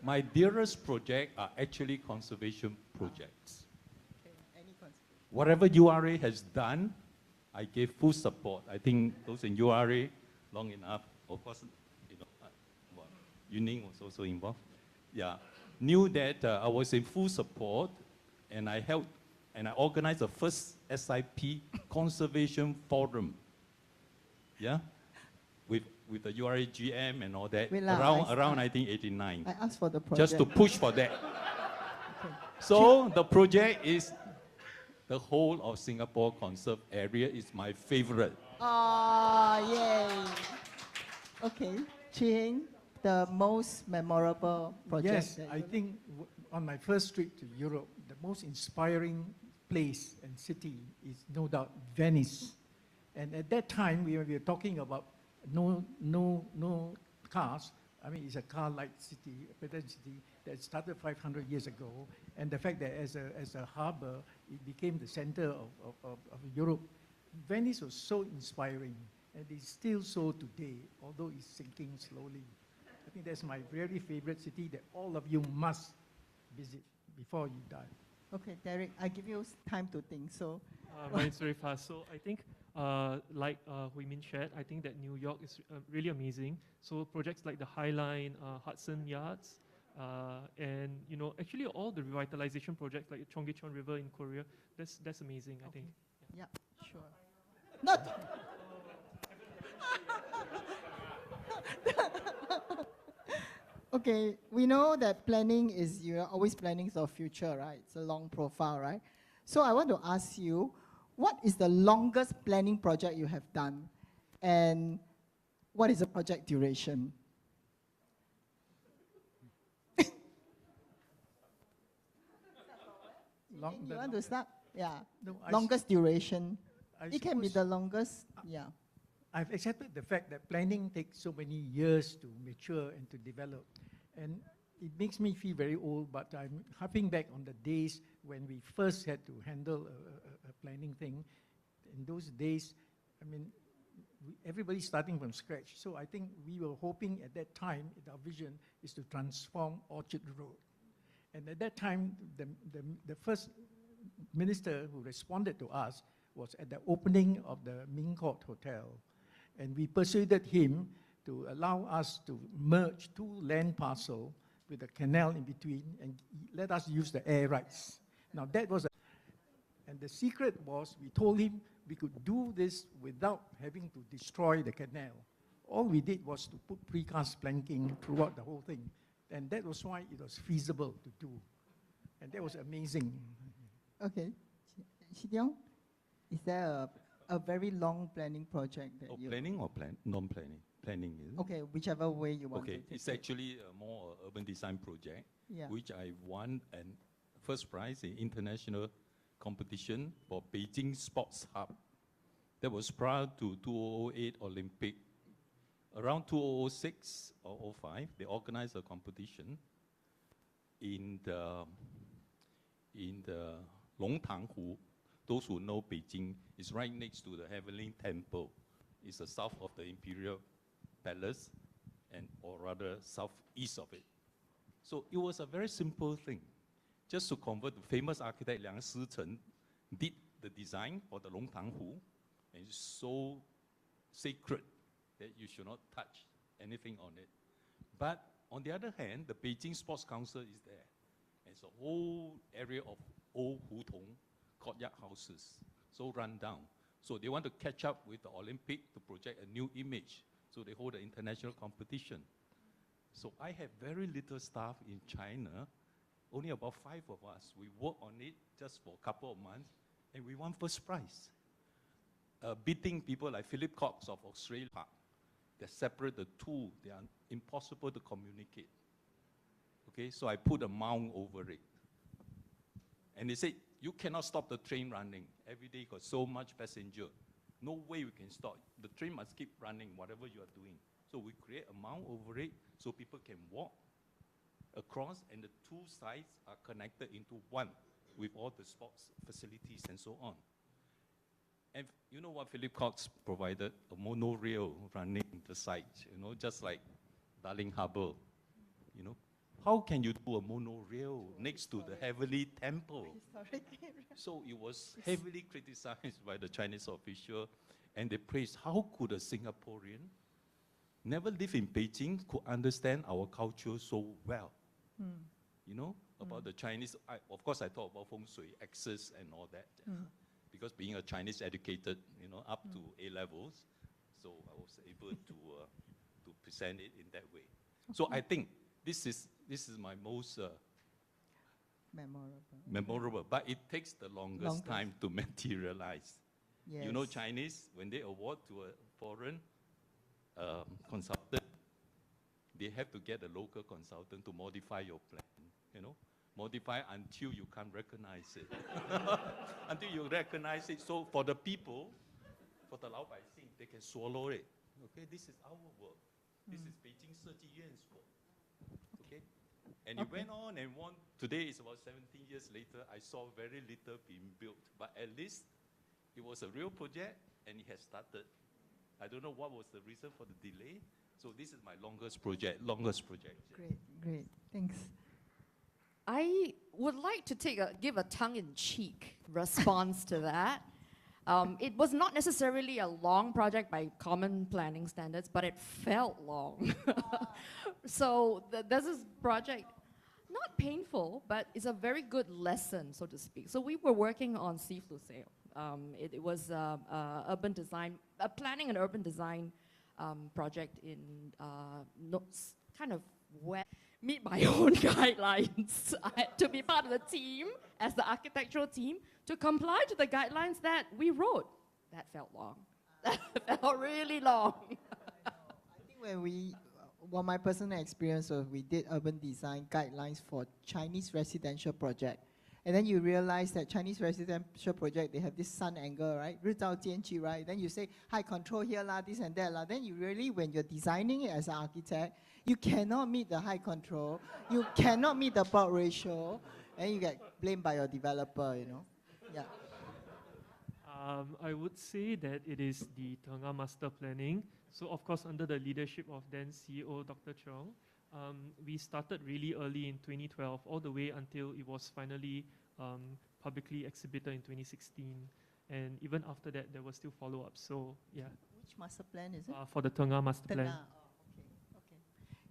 my dearest project are actually conservation projects. Okay, any conservation. Whatever URA has done, I gave full support. I think those in URA long enough, of course, Yuning was also involved. Yeah, knew that I was in full support, and I organized the first SIP conservation forum. Yeah, with the URA GM and all that Wait lah, around 1989. I asked for the project. Just to push for that. Okay. So the project is the whole of Singapore conserved area is my favorite. Yay. Okay, Ching, the most memorable project. Yes, that I you- think on my first trip to Europe, the most inspiring place and city is no doubt Venice. And at that time, we were talking about no cars. I mean, it's a car-light city, a pedestrian city that started 500 years ago. And the fact that as a harbor, it became the center of Europe. Venice was so inspiring, and it's still so today, although it's sinking slowly. I think that's my very favorite city that all of you must visit before you die. Okay, Derek, I give you time to think. So, Mine's very fast. So I think, like Hui Min shared, I think that New York is really amazing. So projects like the High Line, Hudson Yards, and actually all the revitalization projects like Cheonggyecheon River in Korea, that's amazing. I think. yeah, sure. Not. Okay, we know that planning is, you're always planning for future, right? It's a long profile, right? So I want to ask you, what is the longest planning project you have done? And what is the project duration? You want to start? Yeah. No, longest duration. It can be suppose the longest, yeah. I've accepted the fact that planning takes so many years to mature and to develop. And it makes me feel very old, but I'm harping back on the days when we first had to handle a planning thing. In those days, I mean, everybody's starting from scratch. So I think we were hoping at that time, our vision is to transform Orchard Road. And at that time, the first minister who responded to us was at the opening of the Ming Court Hotel. And we persuaded him to allow us to merge two land parcels with a canal in between and let us use the air rights. Now that was, and the secret was we told him we could do this without having to destroy the canal. All we did was to put precast planking throughout the whole thing. And that was why it was feasible to do. And that was amazing. Okay. Shidyong, is there a very long planning project that you... Planning or non-planning? Planning, is it? Okay, whichever way you want to take it's it. actually a more urban design project, Yeah. which I won an first prize in international competition for Beijing Sports Hub. That was prior to 2008 Olympic. Around 2006 or 05, they organized a competition in the Longtanghu. Those who know Beijing, is right next to the Heavenly Temple. It's the south of the Imperial Palace, or rather southeast of it. So it was a very simple thing. Just to convert, the famous architect Liang Shicheng did the design for the Longtanghu, and it's so sacred that you should not touch anything on it. But on the other hand, the Beijing Sports Council is there. And it's a whole area of old hutong, courtyard houses, so run down. So they want to catch up with the Olympic to project a new image. So they hold an international competition. So I have very little staff in China, only about 5 of us. We worked on it just for a couple of months, and we won first prize. Beating people like Philip Cox of Australia. They separate the two. They are impossible to communicate. Okay, so I put a mount over it. And they said, you cannot stop the train running. Every day got so much passenger. No way we can stop. The train must keep running, whatever you are doing. So we create a mount over it so people can walk across, and the two sides are connected into one with all the sports facilities and so on. And you know what Philip Cox provided? A monorail running the site, just like Darling Harbour, How can you do a monorail next to the Heavenly Temple? So it was heavily criticized by the Chinese official, and they praised how could a Singaporean never live in Beijing could understand our culture so well. About the Chinese, of course I talk about feng shui, axis and all that. Because being a Chinese educated, up to A levels, so I was able to present it in that way. So I think this is my most memorable, but it takes the longest time to materialize. Yes. Chinese, when they award to a foreign consultant, they have to get a local consultant to modify your plan. modify until you can't recognize it. Until you recognize it. So for the people, for the 老百姓, they can swallow it. Okay, this is our work. This is Beijing 30 years work. Okay, and it went on and on. Today is about 17 years later. I saw very little being built, but at least it was a real project and it has started. I don't know what was the reason for the delay. So this is my longest project. Great, great. Thanks. I would like to give a tongue-in-cheek response to that. It was not necessarily a long project by common planning standards, but it felt long. So this is project, not painful, but it's a very good lesson, so to speak. So we were working on Sea Fluseo. It was urban design, planning an urban design project in kind of where meet my own guidelines. I had to be part of the team as the architectural team to comply to the guidelines that we wrote. That felt long. That felt really long. I think my personal experience was we did urban design guidelines for Chinese residential project. And then you realize that Chinese residential project, they have this sun angle, right? 日照间距, right? Then you say, high control here, lah, this and that. Lah. Then you really, when you're designing it as an architect, you cannot meet the high control, you cannot meet the bulk ratio, and you get blamed by your developer, you know? Yeah. I would say that it is the Tengah Master Planning. So of course, under the leadership of then CEO Dr. Cheong, we started really early in 2012, all the way until it was finally publicly exhibited in 2016. And even after that, there was still follow-up. So yeah. Which master plan is it? For the Tengah Master Plan. Oh, okay.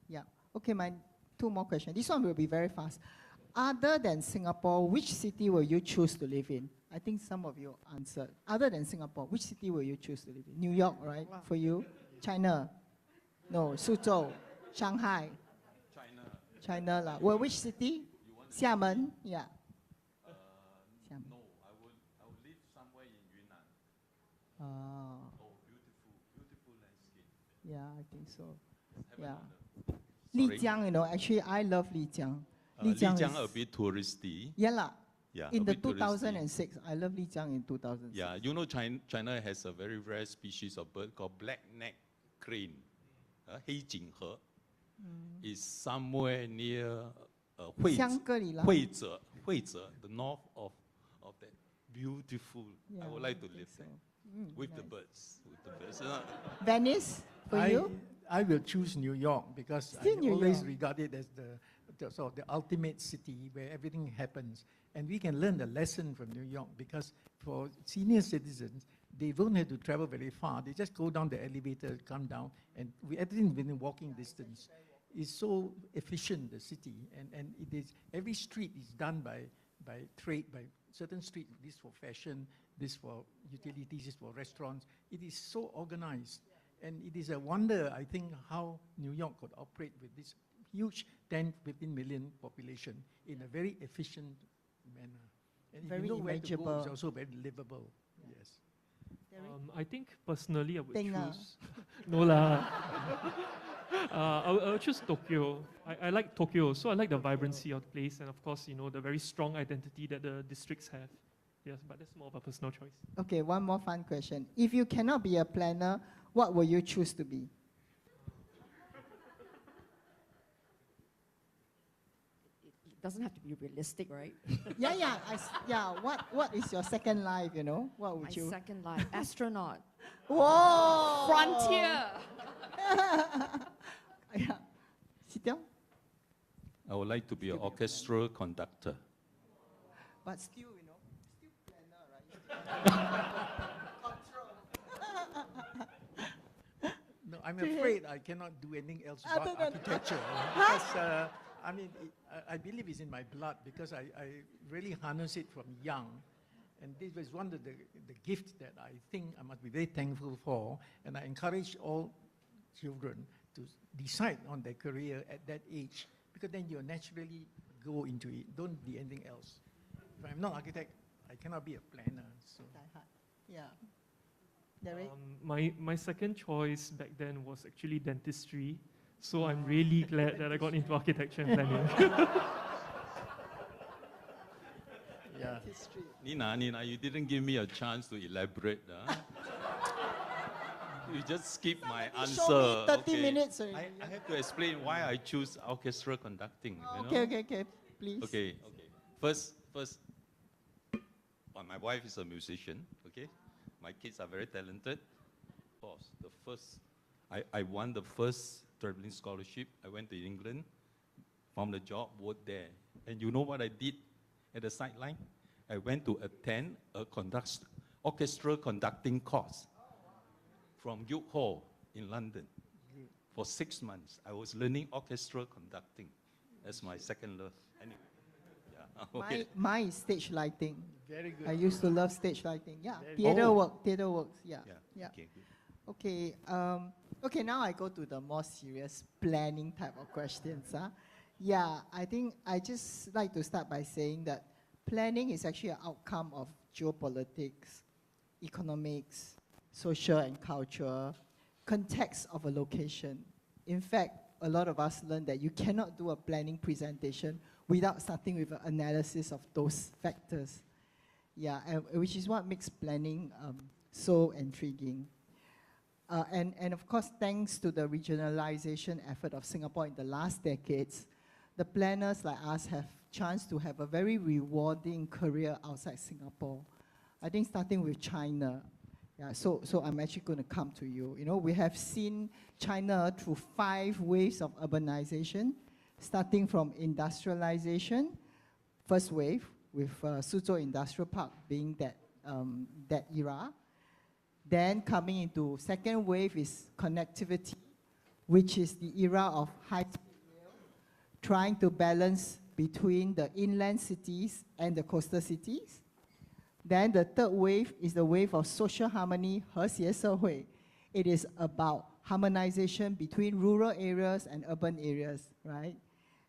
Yeah. Okay, my two more questions. This one will be very fast. Other than Singapore, which city will you choose to live in? I think some of you answered. Other than Singapore, which city will you choose to live in? New York, right? Wow. For you? China? No, Suzhou, Shanghai. China lah. Well, which city? Xiamen? Yeah. Xiamen. No, I would live somewhere in Yunnan. Oh, Beautiful landscape. yeah, I think so. Yeah. Lijiang, you know, actually I love Lijiang. Lijiang a bit touristy. Yeah lah. Yeah, in the 2006, I love Lijiang in 2006. Yeah, you know China has a very rare species of bird called black-necked crane. 黑颈鹤 is somewhere near Huizhe, the north of that beautiful. Yeah, I would like to live there with nice. the birds. Venice, for you? I will choose New York because Still I always regard it as the sort of the ultimate city where everything happens. And we can learn the lesson from New York because for senior citizens, they don't have to travel very far. They just go down the elevator, come down, and everything within walking distance. It's so efficient, the city, and it is, every street is done by trade, by certain streets, this for fashion, this for utilities, this for restaurants. It is so organized. And it is a wonder, I think, how New York could operate with this huge 10, 15 million population in a very efficient manner. And Very if you know where to go, imaginable. it's also very livable. Yes. I think personally I would Tengah. choose. No lah. I would choose Tokyo. I like Tokyo, so I like the vibrancy of the place, and of course, you know, the very strong identity that the districts have. Yes, but that's more of a personal choice. Okay, one more fun question. If you cannot be a planner, what will you choose to be? It doesn't have to be realistic, right? Yeah. What is your second life, you know? What would My you? second life, astronaut. Whoa! Frontier. Yeah. Sitiong? I would like to be an orchestral conductor. But still, you know, still planner, right? No, I'm afraid I cannot do anything else but Other than- architecture. Because, I mean, I believe it's in my blood because I really harness it from young. And this was one of the gifts that I think I must be very thankful for. And I encourage all children to decide on their career at that age, because then you naturally go into it. Don't be anything else. If I'm not an architect, I cannot be a planner. So. Yeah. Derek? My second choice back then was actually dentistry. So I'm really glad that I got into architecture and planning. history. Nina, you didn't give me a chance to elaborate. You just skip my answer. Show me 30 okay. minutes already. I have to explain why I choose orchestra conducting. You know? Okay, please. Okay. First, well, my wife is a musician, okay? My kids are very talented. Of course, I won the first traveling scholarship. I went to England, found a job, worked there. And you know what I did at the sideline? I went to attend a orchestra conducting course from Guildhall in London. For 6 months, I was learning orchestra conducting. That's my second love. Anyway, yeah. Okay. Mine is stage lighting. Very good. I used to love stage lighting. Yeah, Very theater good. theater works. Yeah. Okay, good. Okay. Okay. Now I go to the more serious planning type of questions. Yeah, I think I just like to start by saying that planning is actually an outcome of geopolitics, economics, social and culture, context of a location. In fact, a lot of us learn that you cannot do a planning presentation without starting with an analysis of those factors. Yeah, which is what makes planning so intriguing. And of course, thanks to the regionalization effort of Singapore in the last decades, the planners like us have chance to have a very rewarding career outside Singapore. I think starting with China. Yeah, so I'm actually going to come to you. You know, we have seen China through 5 waves of urbanization, starting from industrialization, first wave, with Suzhou Industrial Park being that era. Then coming into second wave is connectivity, which is the era of high-speed rail, trying to balance between the inland cities and the coastal cities. Then the third wave is the wave of social harmony, 和谐社会. It is about harmonization between rural areas and urban areas, right?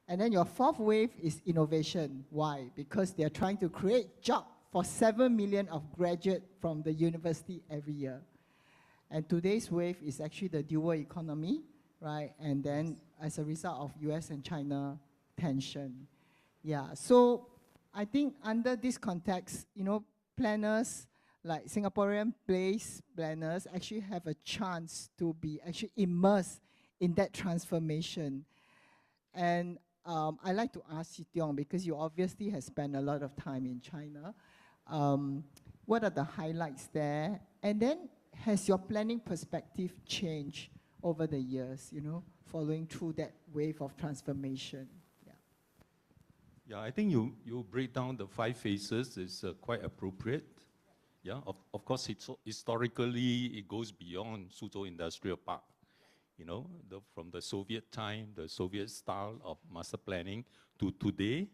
And then your fourth wave is innovation. Why? Because they are trying to create jobs for 7 million of graduates from the university every year. And today's wave is actually the dual economy, right? And then as a result of US and China tension. Yeah, so I think under this context, you know, planners, like Singaporean place planners, actually have a chance to be actually immersed in that transformation. And I'd like to ask Chee Tiong, because you obviously have spent a lot of time in China, what are the highlights there? And then has your planning perspective changed over the years, you know, following through that wave of transformation? Yeah, I think you break down the 5 phases is quite appropriate. Yeah, of course, historically, it goes beyond Suzhou Industrial Park. You know, from the Soviet time, the Soviet style of master planning to today,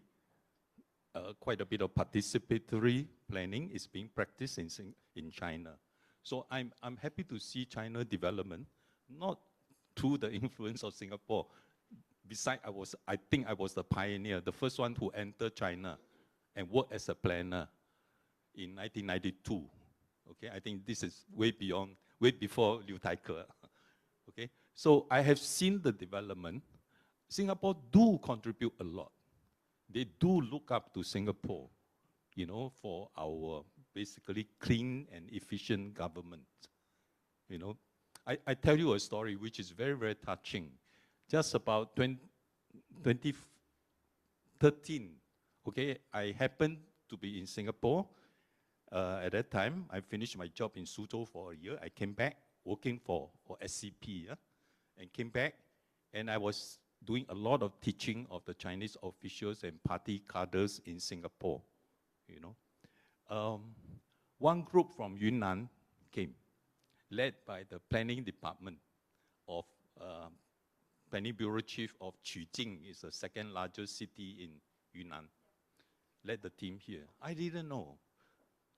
quite a bit of participatory planning is being practiced in China. So I'm happy to see China development, not through the influence of Singapore. Besides, I think I was the pioneer, the first one to enter China and work as a planner in 1992. Okay, I think this is way before Liu Taike. Okay, so I have seen the development. Singapore do contribute a lot. They do look up to Singapore, you know, for our basically clean and efficient government. You know, I tell you a story which is very, very touching. Just about 2013, okay, I happened to be in Singapore. At that time, I finished my job in Suzhou for a year. I came back working for SCP, and came back, and I was doing a lot of teaching of the Chinese officials and party cadres in Singapore, you know. One group from Yunnan came, led by the planning department of Planning Bureau Chief of Qujing, is the 2nd largest city in Yunnan, led the team here. I didn't know.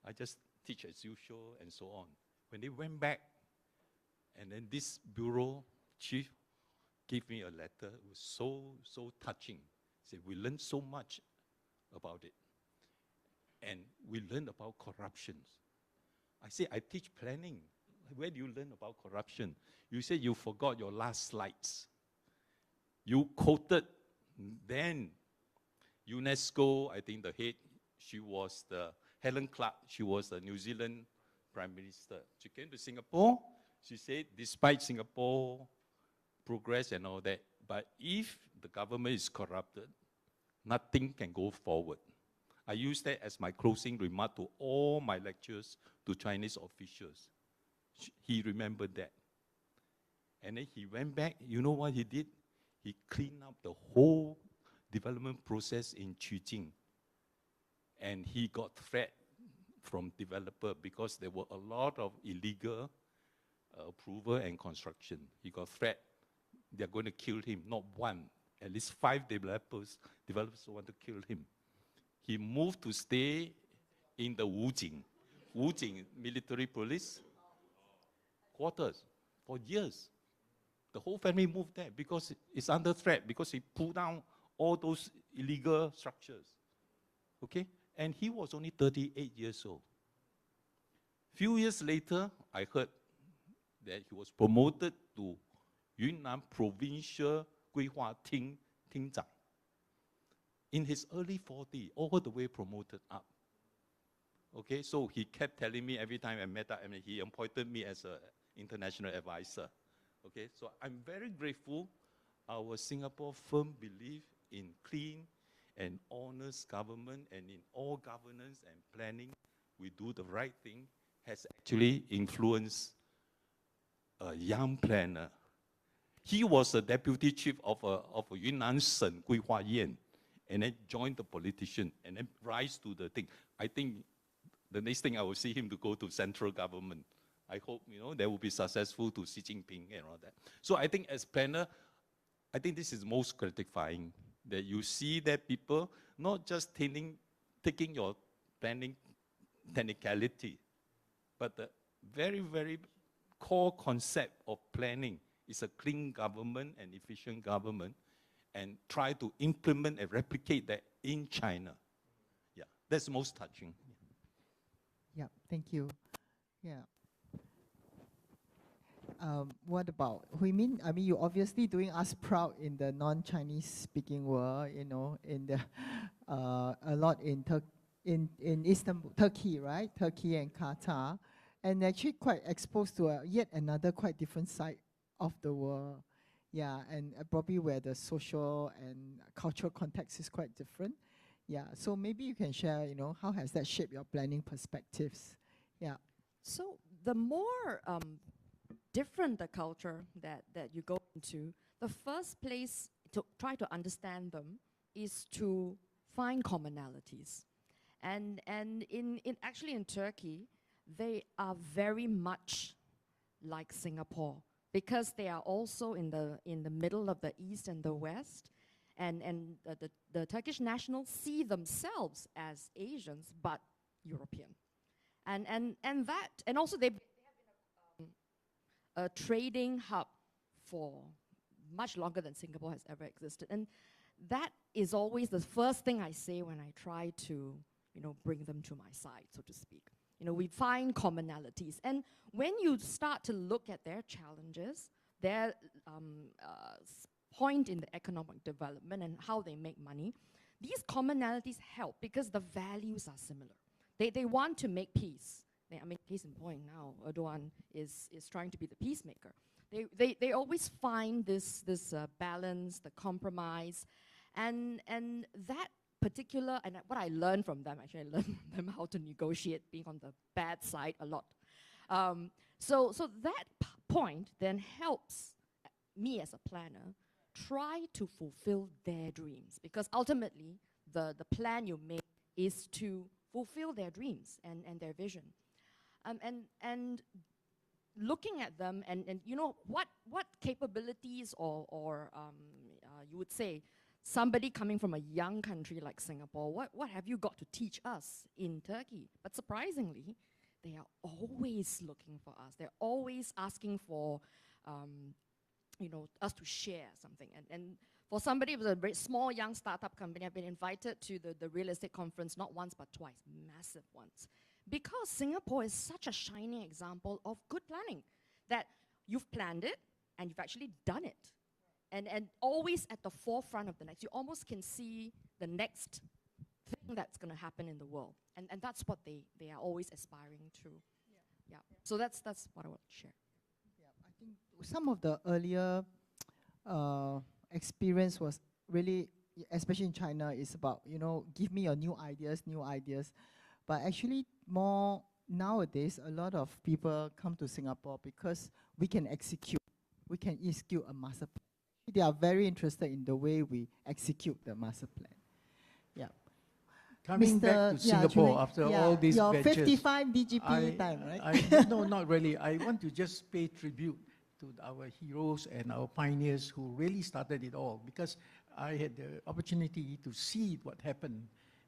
I just teach as usual and so on. When they went back, and then this bureau chief gave me a letter. It was so touching. He said, we learned so much about it. And we learned about corruption. I said, I teach planning. Where do you learn about corruption? You said you forgot your last slides. You quoted then UNESCO, I think the head she was the Helen Clark. She was the New Zealand Prime Minister. She came to Singapore. She said, despite Singapore progress and all that, but if the government is corrupted, nothing can go forward. I use that as my closing remark to all my lectures to Chinese officials. He remembered that. And then he went back. You know what he did? He cleaned up the whole development process in Chujing. And he got threat from developer because there were a lot of illegal approval and construction. He got threat. They're going to kill him. Not one, at least 5 developers want to kill him. He moved to stay in the Wujing military police quarters for years. The whole family moved there because it's under threat, because he pulled down all those illegal structures. Okay? And he was only 38 years old. Few years later, I heard that he was promoted to Yunnan Provincial Guihua Tingzang. In his early 40s, all the way promoted up. Okay, so he kept telling me every time I met up, he appointed me as an international advisor. Okay, so I'm very grateful. Our Singapore firm believe in clean and honest government, and in all governance and planning, we do the right thing, has actually influenced a young planner. He was a deputy chief of a Yunnan Shen Guihua Yan, and then joined the politician, and then rise to the thing. I think the next thing I will see him to go to central government. I hope, they will be successful to Xi Jinping and all that. So I think as planner, I think this is most gratifying, that you see that people not just taking your planning technicality, but the very, very core concept of planning is a clean government and efficient government, and try to implement and replicate that in China. Yeah, that's most touching. Yeah, thank you. Yeah. What about Hui Min? I mean, you're obviously doing us proud in the non-Chinese speaking world, in the a lot in Istanbul, Turkey, right? Turkey and Qatar, and actually quite exposed to yet another quite different side of the world. Yeah, and probably where the social and cultural context is quite different. Yeah, so maybe you can share, how has that shaped your planning perspectives? Yeah. So the more different the culture that you go into, the first place to try to understand them is to find commonalities. And actually in Turkey, they are very much like Singapore, because they are also in the middle of the East and the West, and the Turkish nationals see themselves as Asians but European, and also they have been a trading hub for much longer than Singapore has ever existed, and that is always the first thing I say when I try to bring them to my side, so to speak. We find commonalities. And when you start to look at their challenges, their point in the economic development and how they make money, these commonalities help because the values are similar. They want to make peace. Case in point now, Erdogan is trying to be the peacemaker. They always find this balance, the compromise, and that particular, and what I learned from them, actually I learned from them how to negotiate, being on the bad side a lot. So that point then helps me as a planner try to fulfill their dreams, because ultimately the plan you make is to fulfill their dreams and their vision. And looking at them and what capabilities or you would say, somebody coming from a young country like Singapore, what have you got to teach us in Turkey? But surprisingly, they are always looking for us. They're always asking for, us to share something. And for somebody with a very small, young startup company, I've been invited to the real estate conference not once but twice, massive ones. Because Singapore is such a shining example of good planning, that you've planned it and you've actually done it. And always at the forefront of the next. You almost can see the next thing that's going to happen in the world. And that's what they are always aspiring to. Yeah. So that's what I want to share. Yeah, I think some of the earlier experience was really, especially in China, is about, you know, give me your new ideas. But actually more nowadays, a lot of people come to Singapore because we can execute a master plan. They are very interested in the way we execute the master plan. Yeah. Coming back to Singapore Julian, after all these your ventures, 55 DGP time, right? No, not really. I want to just pay tribute to our heroes and our pioneers who really started it all, because I had the opportunity to see what happened.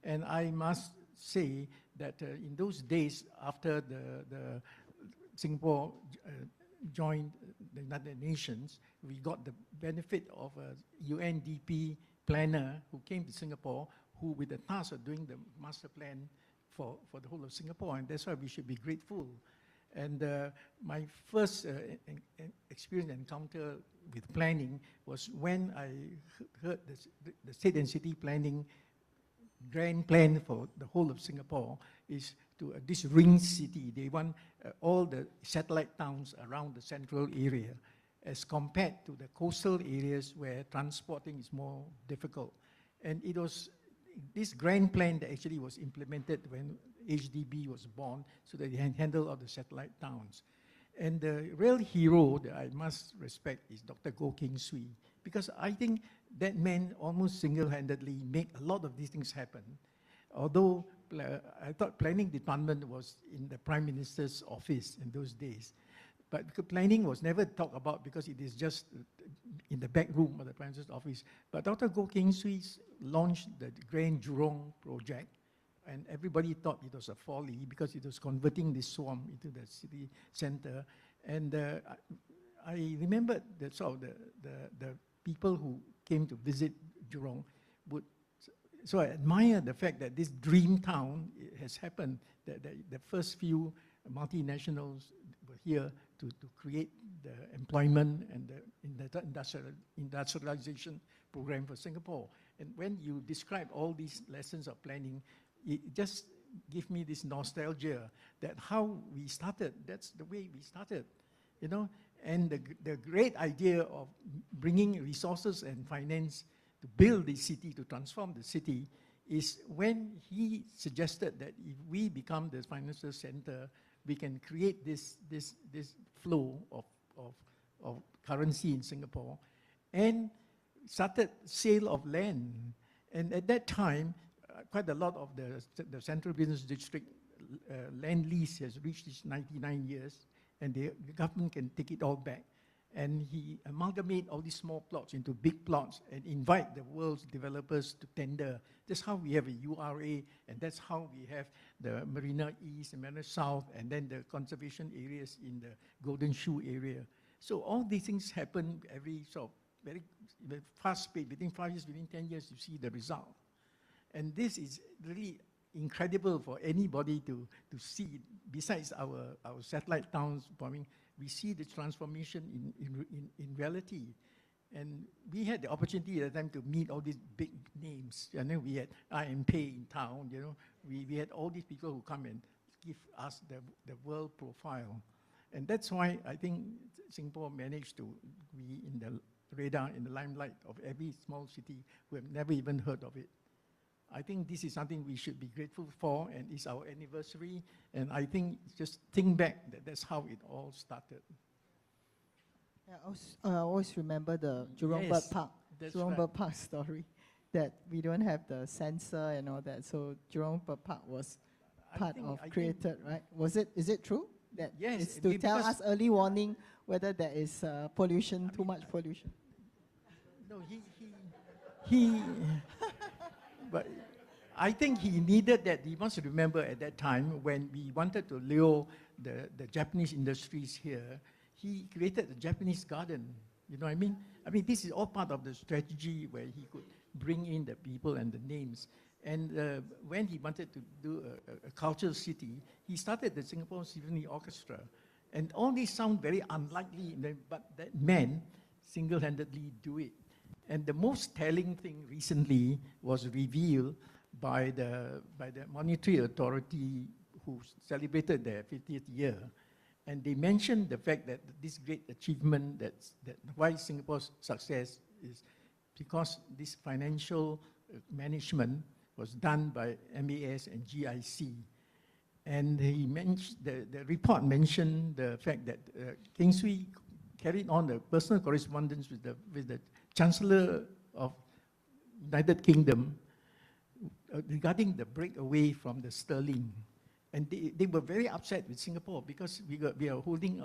And I must say that in those days, after the Singapore joined the United Nations, we got the benefit of a UNDP planner who came to Singapore, who with the task of doing the master plan for the whole of Singapore, and that's why we should be grateful. And my first experience encounter with planning was when I heard the state and city planning grand plan for the whole of Singapore is to this ring city. They want all the satellite towns around the central area as compared to the coastal areas where transporting is more difficult. And it was this grand plan that actually was implemented when HDB was born, so that they can handle all the satellite towns. And the real hero that I must respect is Dr. Goh Keng Swee, because I think that man almost single-handedly made a lot of these things happen. Although I thought planning department was in the Prime Minister's office in those days, but planning was never talked about because it is just in the back room of the Prime Minister's office. But Dr. Goh Keng Swee launched the Grand Jurong project, and everybody thought it was a folly because it was converting the swamp into the city center. And I remember that sort of the people who came to visit Jurong would, so I admire the fact that this dream town has happened, that the first few multinationals were here to create the employment and the industrialization program for Singapore. And when you describe all these lessons of planning, it just gives me this nostalgia that how we started, that's the way we started, you know. And the great idea of bringing resources and finance to build the city, to transform the city, is when he suggested that if we become the financial center, we can create this flow of currency in Singapore, and started sale of land. And at that time, quite a lot of the Central Business District land lease has reached its 99 years, and the government can take it all back. And he amalgamate all these small plots into big plots and invite the world's developers to tender. That's how we have a URA, and that's how we have the Marina East and Marina South, and then the conservation areas in the Golden Shoe area. So all these things happen every sort of very fast speed. Within 5 years, within 10 years, you see the result. And this is really incredible for anybody to see. Besides our satellite towns forming, we see the transformation in reality. And we had the opportunity at the time to meet all these big names. And then we had IMP in town, you know. We had all these people who come and give us the world profile. And that's why I think Singapore managed to be in the radar, in the limelight of every small city who have never even heard of it. I think this is something we should be grateful for, and it's our anniversary. And I think just think back that's how it all started. Yeah, I always remember the Jurong Bird Park, Bird Park story, that we don't have the sensor and all that. So Jurong Bird Park was created, right? Is it true? That yes, it's to tell us early warning whether there is pollution, too much pollution. No, but I think he needed that. He must remember at that time when we wanted to lure the Japanese industries here, he created the Japanese garden. You know what I mean? I mean, this is all part of the strategy where he could bring in the people and the names. And when he wanted to do a cultural city, he started the Singapore Symphony Orchestra. And all these sound very unlikely, but that man single-handedly do it. And the most telling thing recently was revealed by the Monetary Authority, who celebrated their 50th year, and they mentioned the fact that this great achievement, that why Singapore's success is because this financial management was done by MAS and GIC. And he mentioned, the report mentioned the fact that Keng Swee carried on the personal correspondence with the Chancellor of United Kingdom regarding the breakaway from the sterling. And they were very upset with Singapore because we are holding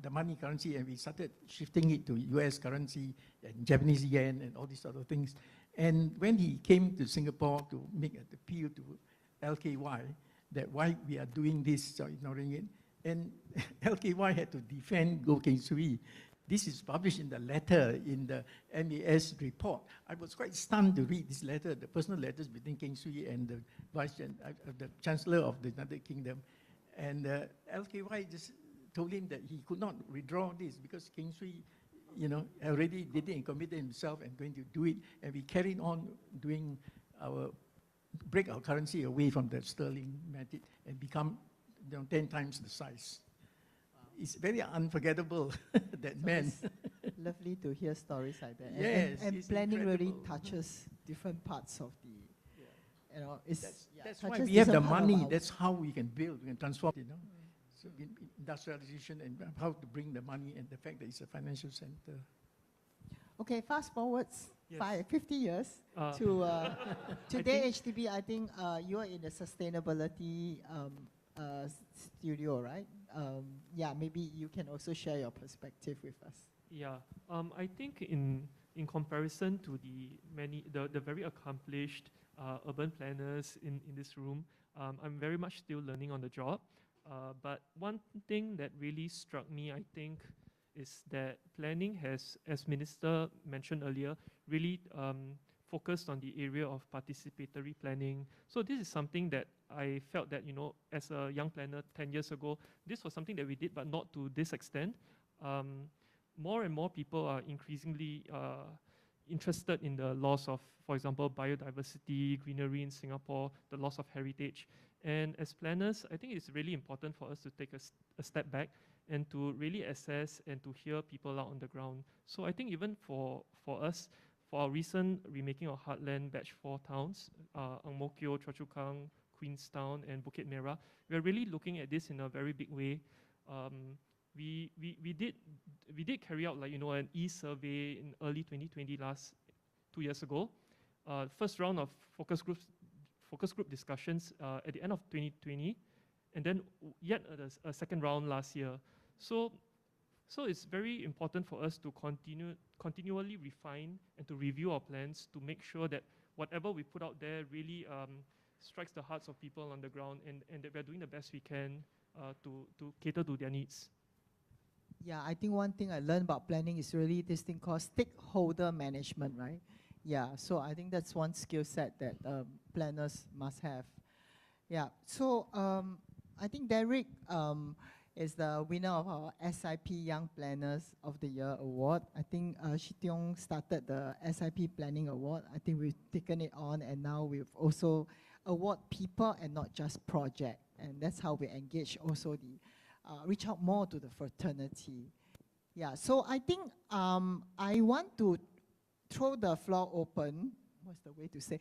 the money currency, and we started shifting it to US currency and Japanese yen and all these other things. And when he came to Singapore to make an appeal to LKY, that why we are doing this, ignoring it, and LKY had to defend Goh Keng Swee. This is published in the letter in the MAS report. I was quite stunned to read this letter, the personal letters between Keng Swee and the the Chancellor of the United Kingdom. And LKY just told him that he could not withdraw this because Keng Swee, already did it and committed himself and going to do it. And we carried on doing break our currency away from the sterling method and become 10 times the size. It's very unforgettable, that man. Lovely to hear stories like that. Yes, and it's planning really incredible. touches different parts of the, That's why touches we have the different part of money. our- That's how we can build, we can transform, So industrialization and how to bring the money and the fact that it's a financial center. Okay, fast forwards Yes. 50 years to today HDB. I think you are in the sustainability studio, right? Yeah, maybe you can also share your perspective with us. Yeah, I think in comparison to the very accomplished urban planners in this room, I'm very much still learning on the job. But one thing that really struck me, I think, is that planning has, as Minister mentioned earlier, really focused on the area of participatory planning. So this is something that I felt that, as a young planner 10 years ago, this was something that we did, but not to this extent. More and more people are increasingly interested in the loss of, for example, biodiversity, greenery in Singapore, the loss of heritage. And as planners, I think it's really important for us to take a step back and to really assess and to hear people out on the ground. So I think even for us, for our recent remaking of Heartland Batch 4 towns, Ang Mo Kio, Choa Chu Kang, Queenstown, and Bukit Merah, we're really looking at this in a very big way. We did carry out an e-survey in early 2020, 2 years ago. First round of focus group discussions at the end of 2020, and then yet a second round last year. So it's very important for us to continually refine and to review our plans to make sure that whatever we put out there really strikes the hearts of people on the ground, and that we're doing the best we can to cater to their needs. Yeah, I think one thing I learned about planning is really this thing called stakeholder management, right? Yeah, so I think that's one skill set that planners must have. Yeah, so I think Derek is the winner of our SIP Young Planners of the Year Award. I think Shi Tiong started the SIP Planning Award. I think we've taken it on, and now we've also award people and not just project. And that's how we engage also reach out more to the fraternity. Yeah, so I think I want to throw the floor open. What's the way to say?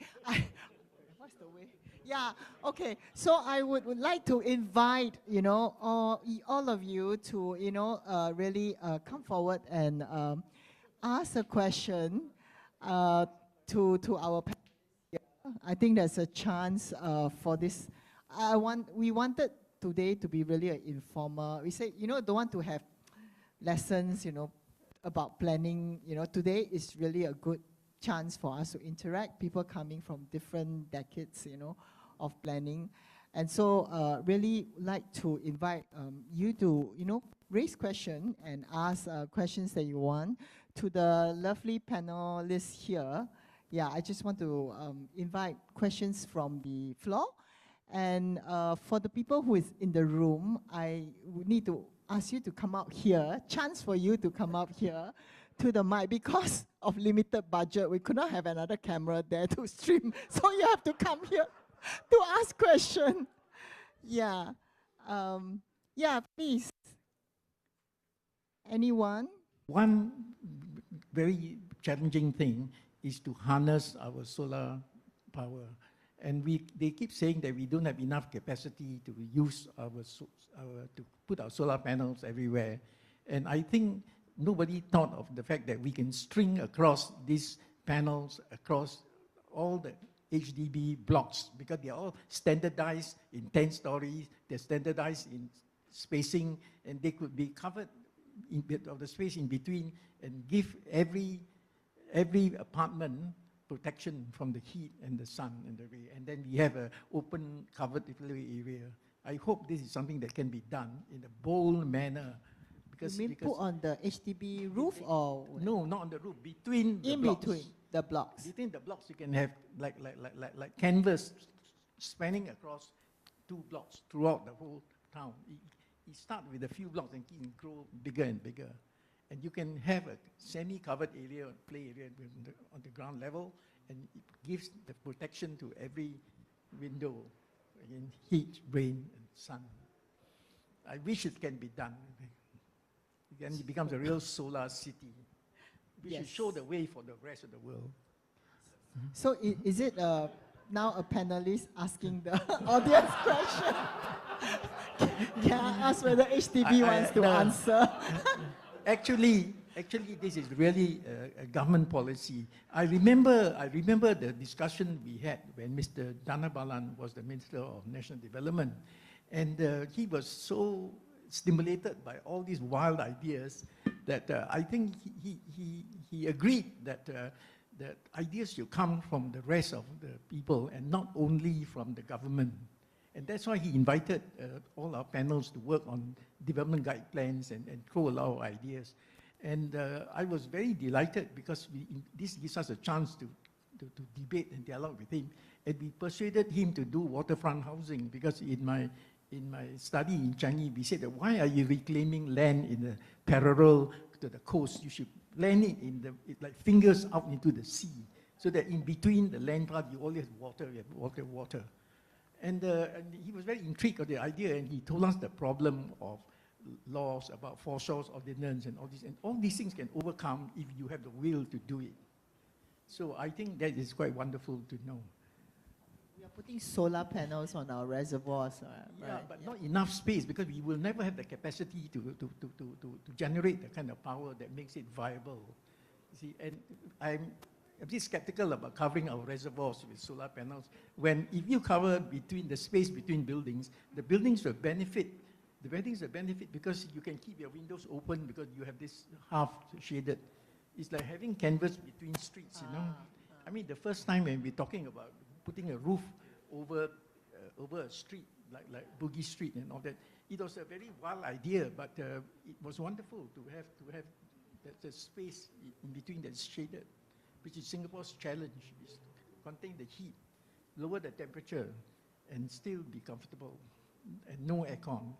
What's the way? Yeah, okay. So I would like to invite, all of you to, really come forward and ask a question to our panelists. I think there's a chance for this. We wanted today to be really an informal. We say, don't want to have lessons, about planning. Today is really a good chance for us to interact, people coming from different decades, of planning. And so really like to invite you to, raise questions and ask questions that you want to the lovely panelists here. Yeah, I just want to invite questions from the floor. And for the people who is in the room, I would need to ask you to come out here, chance for you to come out here to the mic because of limited budget. We could not have another camera there to stream, so you have to come here to ask question. Yeah, yeah, please. Anyone? One very challenging thing is to harness our solar power. And they keep saying that we don't have enough capacity to use to put our solar panels everywhere. And I think nobody thought of the fact that we can string across these panels across all the HDB blocks, because they're all standardized in 10 stories, they're standardized in spacing, and they could be covered in bit of the space in between and give every apartment protection from the heat and the sun and the rain. And then we have an open covered area. I hope this is something that can be done in a bold manner. You mean put on the HDB roof or? No, not on the roof, between the blocks. Between the blocks. Between the blocks, you can have like canvas spanning across 2 blocks throughout the whole town. You start with a few blocks and grow bigger and bigger. And you can have a semi-covered area, play area on the ground level, and it gives the protection to every window against heat, rain, and sun. I wish it can be done. Then it becomes a real solar city. We should show the way for the rest of the world. So is it now a panelist asking the audience question? Can I ask whether HDB wants to answer? Actually, this is really a government policy. I remember the discussion we had when Mr. Dhanabalan was the Minister of National Development, and he was so stimulated by all these wild ideas that I think he agreed that that ideas should come from the rest of the people and not only from the government. And that's why he invited all our panels to work on development guide plans and throw a lot of ideas. And I was very delighted because this gives us a chance to debate and dialogue with him. And we persuaded him to do waterfront housing, because in my study in Changi, we said that why are you reclaiming land in the parallel to the coast? You should land it like fingers out into the sea, so that in between the land part, you always have water. And he was very intrigued of the idea, and he told us the problem of laws about foreshores ordinance and all this. And all these things can overcome if you have the will to do it. So I think that is quite wonderful to know. We are putting solar panels on our reservoirs. Right? But not enough space, because we will never have the capacity to generate the kind of power that makes it viable. You see, and I'm a bit skeptical about covering our reservoirs with solar panels, when if you cover the space between buildings, the buildings will benefit. The buildings will benefit because you can keep your windows open because you have this half shaded. It's like having canvas between streets, you know. I mean, the first time when we're talking about putting a roof over a street, like Bugis Street and all that, it was a very wild idea, but it was wonderful to have the space in between that's shaded, which is Singapore's challenge, is contain the heat, lower the temperature, and still be comfortable, and no aircon.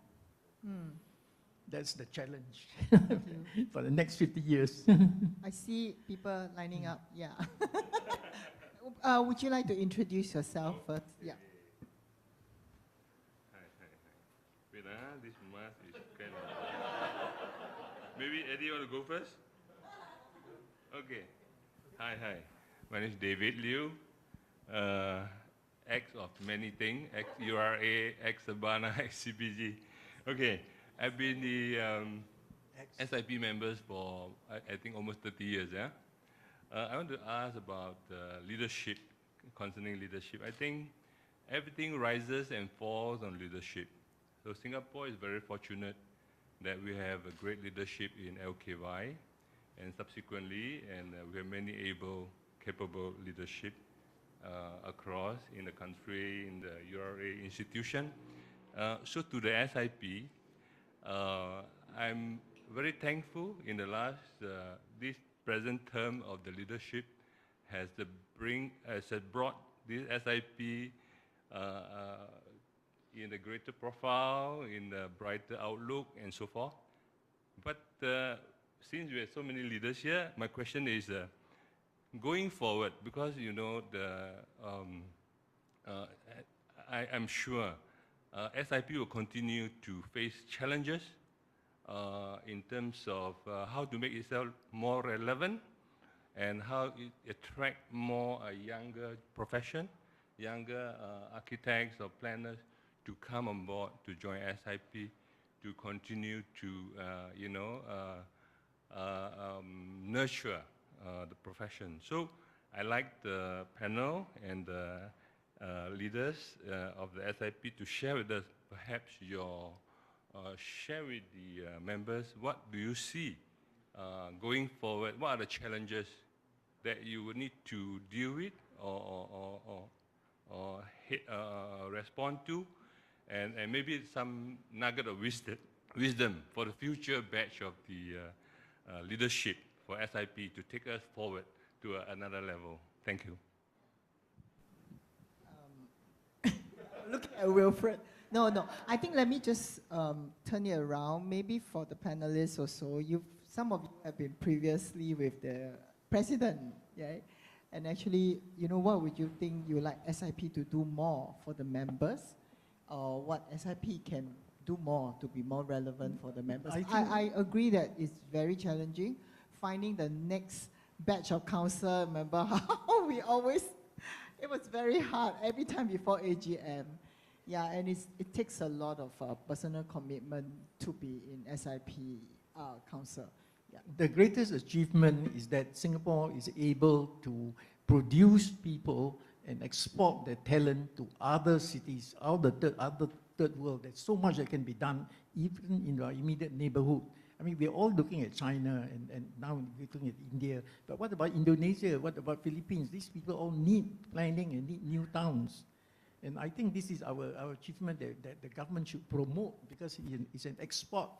That's the challenge for the next 50 years. I see people lining up, yeah. Would you like to introduce yourself first? Yeah. Hi. Wait, this mask is kind of... Maybe Eddie want to go first? Okay. Hi. My name is David Liu. X of many things, ex-URA, ex-Sabana, ex-CPG. Okay, I've been the SIP members for, I think, almost 30 years, yeah? I want to ask about leadership, concerning leadership. I think everything rises and falls on leadership. So Singapore is very fortunate that we have a great leadership in LKY, and subsequently, and we have many able, capable leadership across in the country, in the URA institution. So to the SIP, I'm very thankful in the last, this present term of the leadership has brought this SIP in a greater profile, in a brighter outlook, and so forth. But since we have so many leaders here, my question is, going forward, because you know I'm sure SIP will continue to face challenges in terms of how to make itself more relevant and how it attract more younger profession, younger architects or planners to come on board to join SIP, to continue to nurture the profession. So I like the panel and the leaders of the SIP to share with us perhaps your share with the members what do you see going forward, what are the challenges that you would need to deal with or respond to, and maybe some nugget of wisdom for the future batch of the leadership for SIP to take us forward to another level. Thank you. Look at Wilfred. No. I think let me just turn it around. Maybe for the panelists also, some of you have been previously with the president, right? And actually, what would you think you like SIP to do more for the members, or what SIP can do more to be more relevant for the members? I agree that it's very challenging finding the next batch of council member. How we always, it was very hard every time before AGM. Yeah, and it takes a lot of personal commitment to be in SIP council. Yeah. The greatest achievement is that Singapore is able to produce people and export their talent to other cities, other third world. There's so much that can be done even in our immediate neighborhood. I mean, we're all looking at China and now we're looking at India. But what about Indonesia? What about Philippines? These people all need planning and need new towns. And I think this is our achievement that the government should promote, because it's an export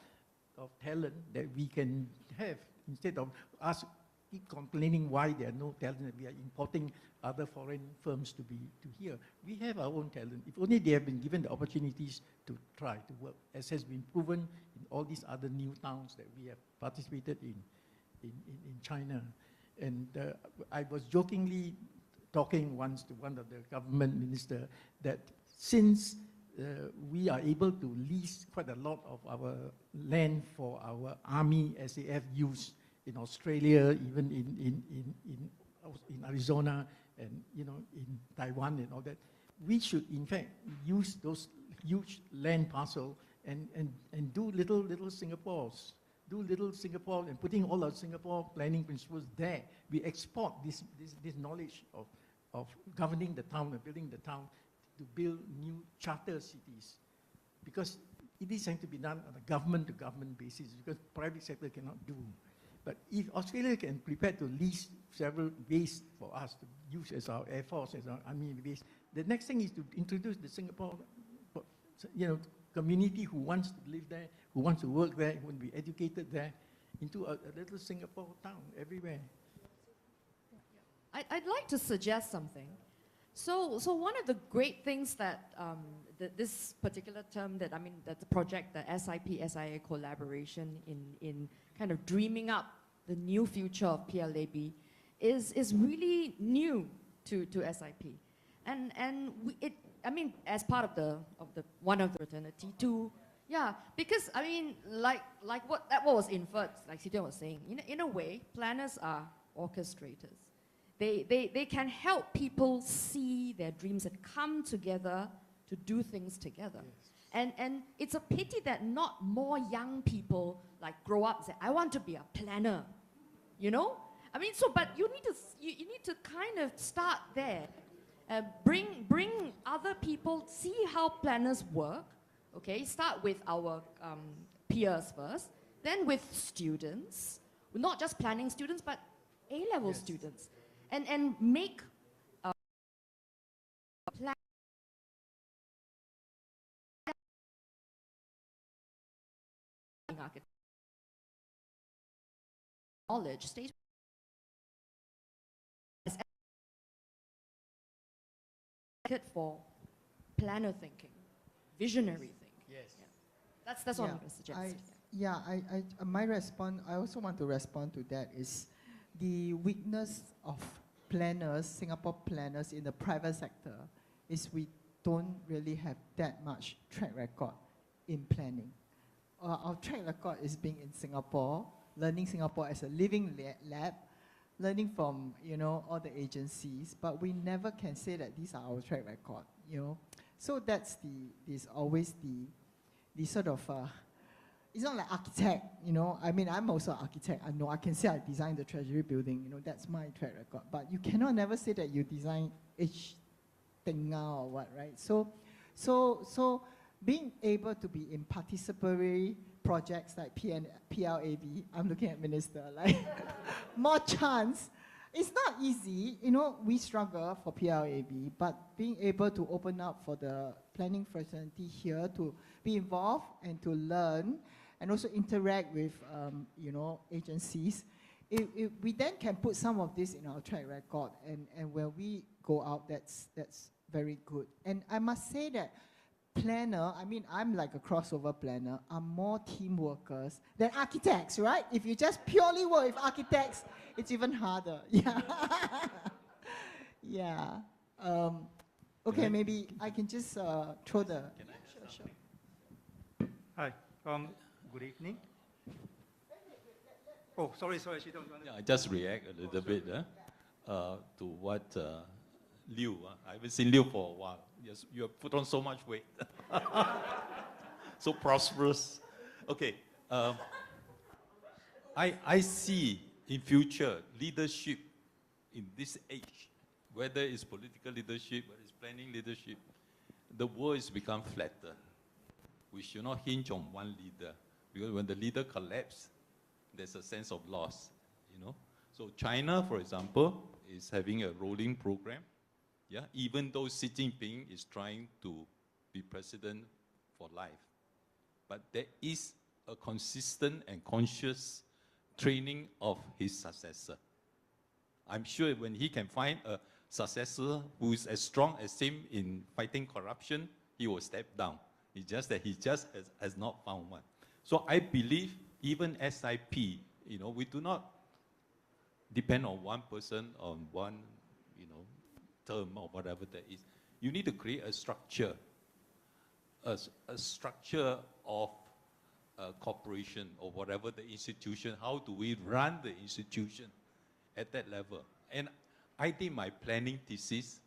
of talent that we can have, instead of us keep complaining why there are no talent, that we are importing other foreign firms to here. We have our own talent. If only they have been given the opportunities to try to work, as has been proven in all these other new towns that we have participated in China. And I was jokingly talking once to one of the government minister that since we are able to lease quite a lot of our land for our army SAF use in Australia, even in Arizona, and in Taiwan and all that, we should in fact use those huge land parcel and do little Singapores. Do little Singapore and putting all our Singapore planning principles there. We export this knowledge of governing the town and building the town to build new charter cities, because it is going to be done on a government-to-government basis, because private sector cannot do. But if Australia can prepare to lease several bases for us to use as our air force, as our army base, the next thing is to introduce the Singapore, community who wants to live there, who wants to work there, who want to be educated there, into a little Singapore town everywhere. I'd like to suggest something. So one of the great things that this particular term that the project, the SIP-SIA collaboration in kind of dreaming up the new future of PLAB is really new to SIP, and as part of the one of the fraternity too. Yeah, because like what was inferred, like Sitian was saying, in a way, planners are orchestrators. They can help people see their dreams and come together to do things together. Yes. And it's a pity that not more young people grow up and say, I want to be a planner, but you need to kind of start there. Bring other people, see how planners work, okay? Start with our peers first, then with students, not just planning students, but A-level students. And make a plan knowledge state for planner thinking, visionary thinking. Yes. Yeah. That's what I'm going to suggest. Yeah, my response, I also want to respond to that is the weakness of planners, Singapore planners in the private sector is we don't really have that much track record in planning. Our track record is being in Singapore, learning Singapore as a living lab, learning from, you know, all the agencies, but we never can say that these are our track record, you know. So that's always the sort of, it's not like architect, you know. I mean, I'm also an architect. I know I can say I designed the Treasury building, you know, that's my track record. But you cannot never say that you design each thing now or what, right? So being able to be in participatory projects like PLAB, I'm looking at Minister, like more chance. It's not easy, you know, we struggle for PLAB, but being able to open up for the planning fraternity here to be involved and to learn and also interact with, you know, agencies, we then can put some of this in our track record, and when we go out, that's very good. And I must say that planner, I mean, I'm like a crossover planner, are more team workers than architects, right? If you just purely work with architects, it's even harder. Yeah. Yeah. Okay, maybe I can just throw the... Sure. Hi. Good evening. Oh, sorry, she don't want to... Yeah, I just react a little bit to what Liu, I haven't seen Liu for a while. Yes, you have put on so much weight. So prosperous. Okay. I see in future leadership in this age, whether it's political leadership, whether it's planning leadership, the world has become flatter. We should not hinge on one leader, because when the leader collapses, there's a sense of loss, you know. So China, for example, is having a rolling program. Yeah, even though Xi Jinping is trying to be president for life. But there is a consistent and conscious training of his successor. I'm sure when he can find a successor who is as strong as him in fighting corruption, he will step down. It's just that he just has not found one. So I believe even SIP, you know, we do not depend on one person, on one, you know, term or whatever that is. You need to create a structure, a structure of corporation or whatever the institution. How do we run the institution at that level? And I think my planning thesis,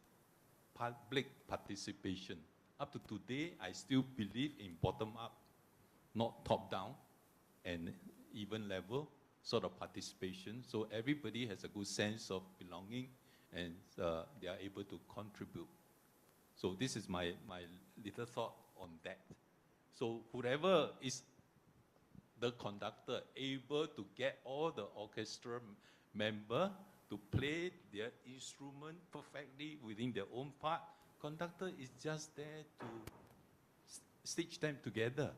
public participation. Up to today, I still believe in bottom-up, not top-down, and even level sort of participation. So everybody has a good sense of belonging, and they are able to contribute. So this is my little thought on that. So whoever is the conductor able to get all the orchestra member to play their instrument perfectly within their own part, conductor is just there to stitch them together.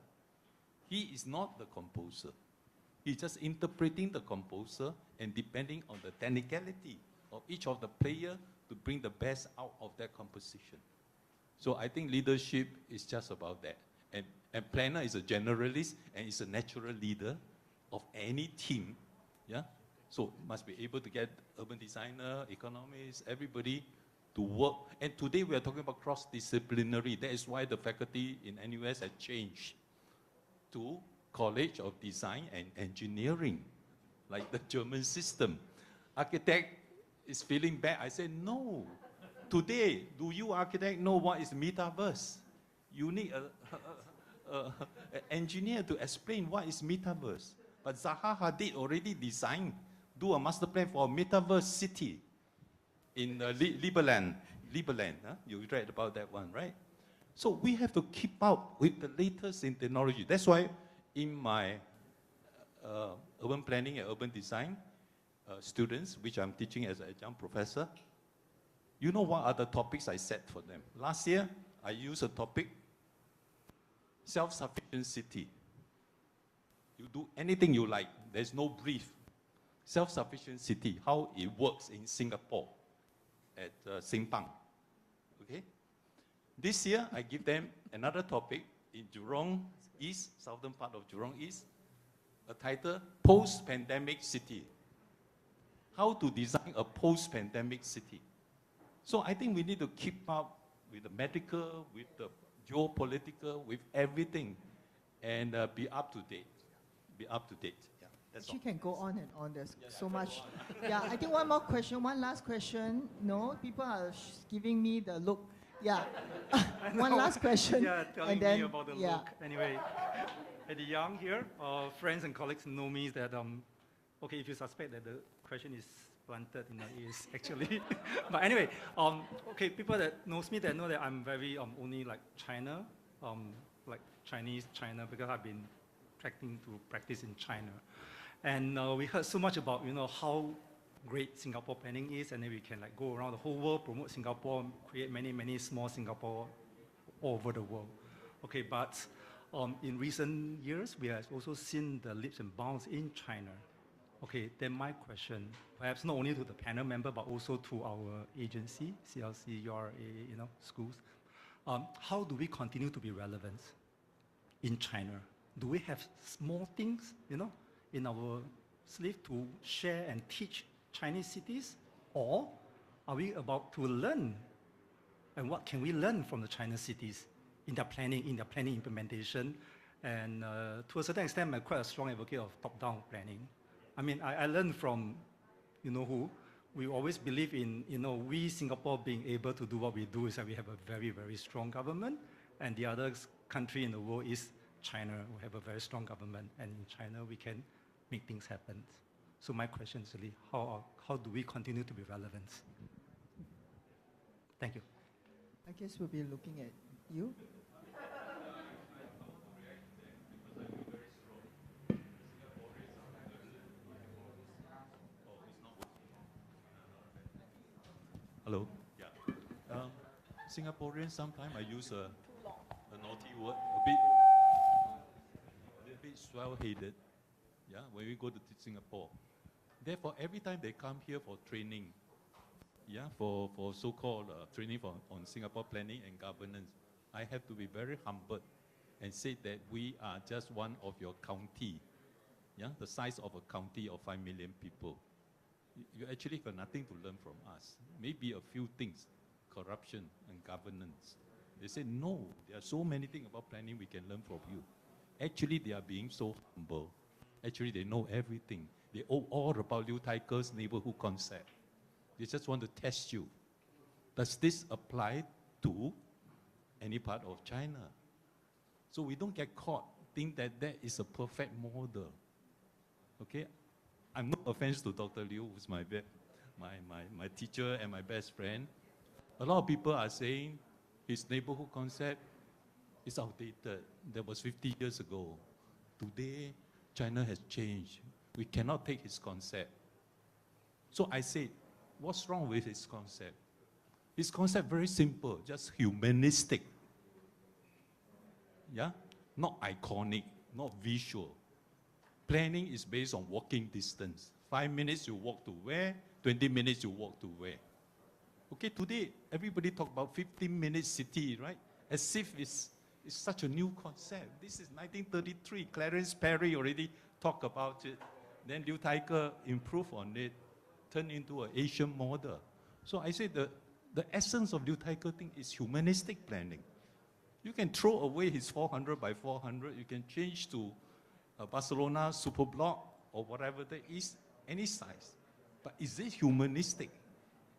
He is not the composer. He's just interpreting the composer and depending on the technicality of each of the players to bring the best out of that composition. So I think leadership is just about that. And planner is a generalist and is a natural leader of any team. Yeah? So must be able to get urban designer, economists, everybody to work. And today we are talking about cross-disciplinary. That is why the faculty in NUS has changed to College of Design and Engineering, like the German system. Architect is feeling bad. I say, no. Today, do you architect know what is metaverse? You need an engineer to explain what is metaverse. But Zaha Hadid already designed, do a master plan for a metaverse city in Liberland. Huh? You read about that one, right? So we have to keep up with the latest in technology. That's why in my urban planning and urban design students, which I'm teaching as an adjunct professor, you know what are the topics I set for them? Last year, I used a topic, self-sufficient city. You do anything you like. There's no brief. Self-sufficient city, how it works in Singapore at Simpang. Okay? This year, I give them another topic in Jurong East, southern part of Jurong East, a title, Post-Pandemic City. How to design a post-pandemic city. So I think we need to keep up with the medical, with the geopolitical, with everything, and be up to date. Be up to date. Yeah, that's all. She can go on and on. There's so much. Yeah, I think one more question, one last question. No, people are giving me the look. Yeah, one last question. Yeah, telling and then, me about the yeah. look. Anyway, at the young here, friends and colleagues know me that, okay, if you suspect that the question is planted in the ears, actually. But anyway, okay, people that knows me, that know that I'm very only like China, like Chinese China, because I've been practice in China. And we heard so much about, how great Singapore planning is, and then we can like go around the whole world, promote Singapore, create many, many small Singapore all over the world. Okay, but in recent years, we have also seen the leaps and bounds in China. Okay, then my question, perhaps not only to the panel member, but also to our agency, CLC, URA, schools, how do we continue to be relevant in China? Do we have small things, in our sleeve to share and teach Chinese cities? Or are we about to learn? And what can we learn from the Chinese cities in their planning implementation? And to a certain extent, I'm quite a strong advocate of top-down planning. I mean, I learned from, who. We always believe in, we Singapore being able to do what we do is that we have a very, very strong government. And the other country in the world is China. We have a very strong government. And in China, we can make things happen. So my question is really, how do we continue to be relevant? Thank you. I guess we'll be looking at you. Hello. Yeah. Singaporeans, sometimes I use a naughty word, a bit swell-headed. Yeah, when we go to Singapore. Therefore, every time they come here for training, yeah, for so-called training on Singapore planning and governance, I have to be very humble and say that we are just one of your county, yeah, the size of a county of 5 million people. You actually got nothing to learn from us. Maybe a few things, corruption and governance. They say, no, there are so many things about planning we can learn from you. Actually, they are being so humble. Actually, they know everything. They know all about Liu Tai Ke's neighborhood concept. They just want to test you. Does this apply to any part of China? So we don't get caught think that that is a perfect model. Okay? I'm no offense to Dr. Liu, who's my teacher and my best friend. A lot of people are saying his neighborhood concept is outdated. That was 50 years ago. Today, China has changed. We cannot take his concept. So I said, what's wrong with his concept? His concept very simple, just humanistic. Yeah? Not iconic, not visual. Planning is based on walking distance. 5 minutes you walk to where, 20 minutes you walk to where. Okay, today everybody talk about 15-minute city, right? As if it's such a new concept. This is 1933. Clarence Perry already talked about it. Then Liu Tai Ke improved on it, turned into an Asian model. So I say the essence of Liu Tai Ke thing is humanistic planning. You can throw away his 400 by 400. You can change to a Barcelona super block or whatever there is, any size. But is it humanistic?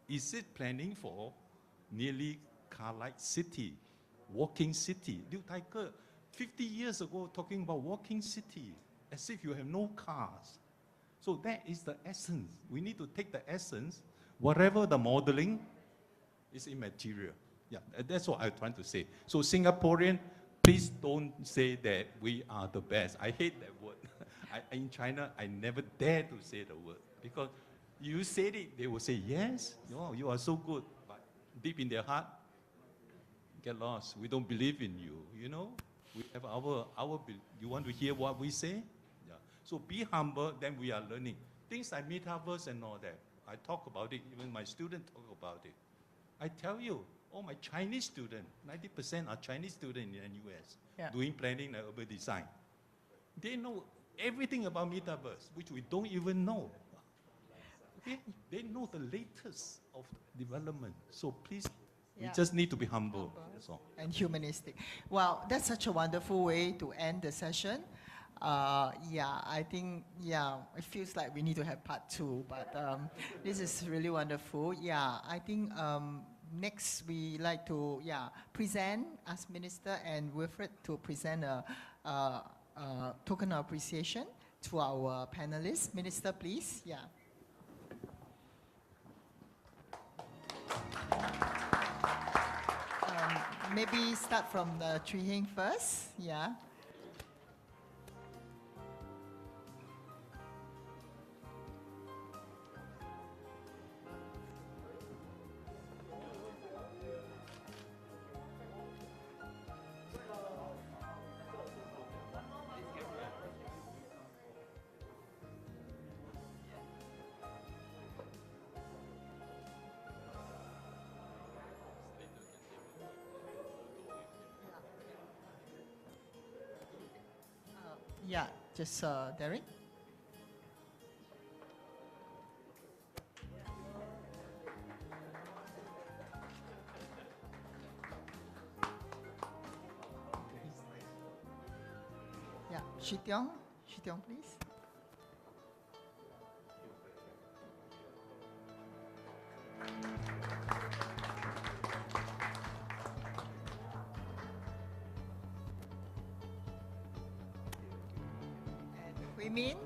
Is it planning for nearly car-like city, walking city? Liu Tai Ke, 50 years ago, talking about walking city, as if you have no cars. So that is the essence. We need to take the essence, whatever the modeling is immaterial. Yeah, that's what I'm trying to say. So Singaporean, please don't say that we are the best. I hate that word. In China, I never dare to say the word. Because you said it, they will say, yes, you are so good. But deep in their heart, get lost. We don't believe in you, you know? We have our you want to hear what we say? Yeah. So be humble, then we are learning. Things like metaverse and all that, I talk about it, even my students talk about it. I tell you, all my Chinese students, 90% are Chinese students in the US, doing planning and urban design. They know everything about metaverse, which we don't even know. Okay? They know the latest of development. So please, we Yeah. just need to be humble. That's all. And humanistic. Well, that's such a wonderful way to end the session. Yeah, I think, yeah, it feels like we need to have part 2, but this is really wonderful. Yeah, I think next we like to, present as Minister and Wilfred to present a token of appreciation to our panelists. Minister, please, yeah. Maybe start from the Chui Hing first, yeah. Yeah, just Derek. Yeah, Shi Tiong, please. Hui Min.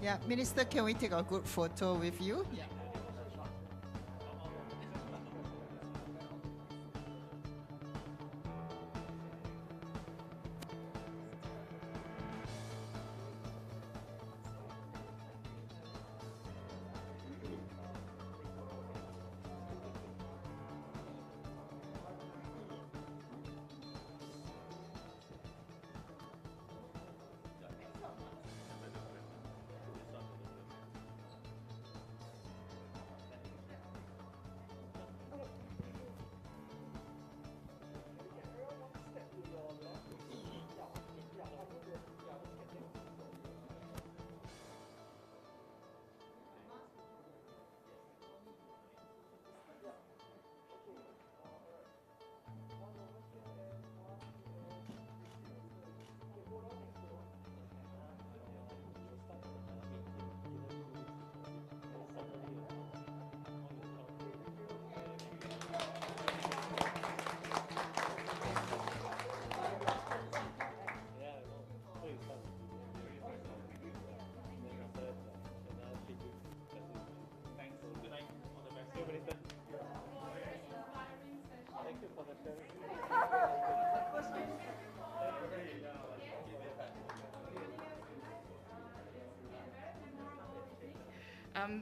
Yeah, Minister, can we take a good photo with you? Yeah.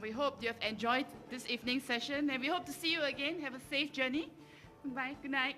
We hope you have enjoyed this evening's session, and we hope to see you again. Have a safe journey. Bye. Good night.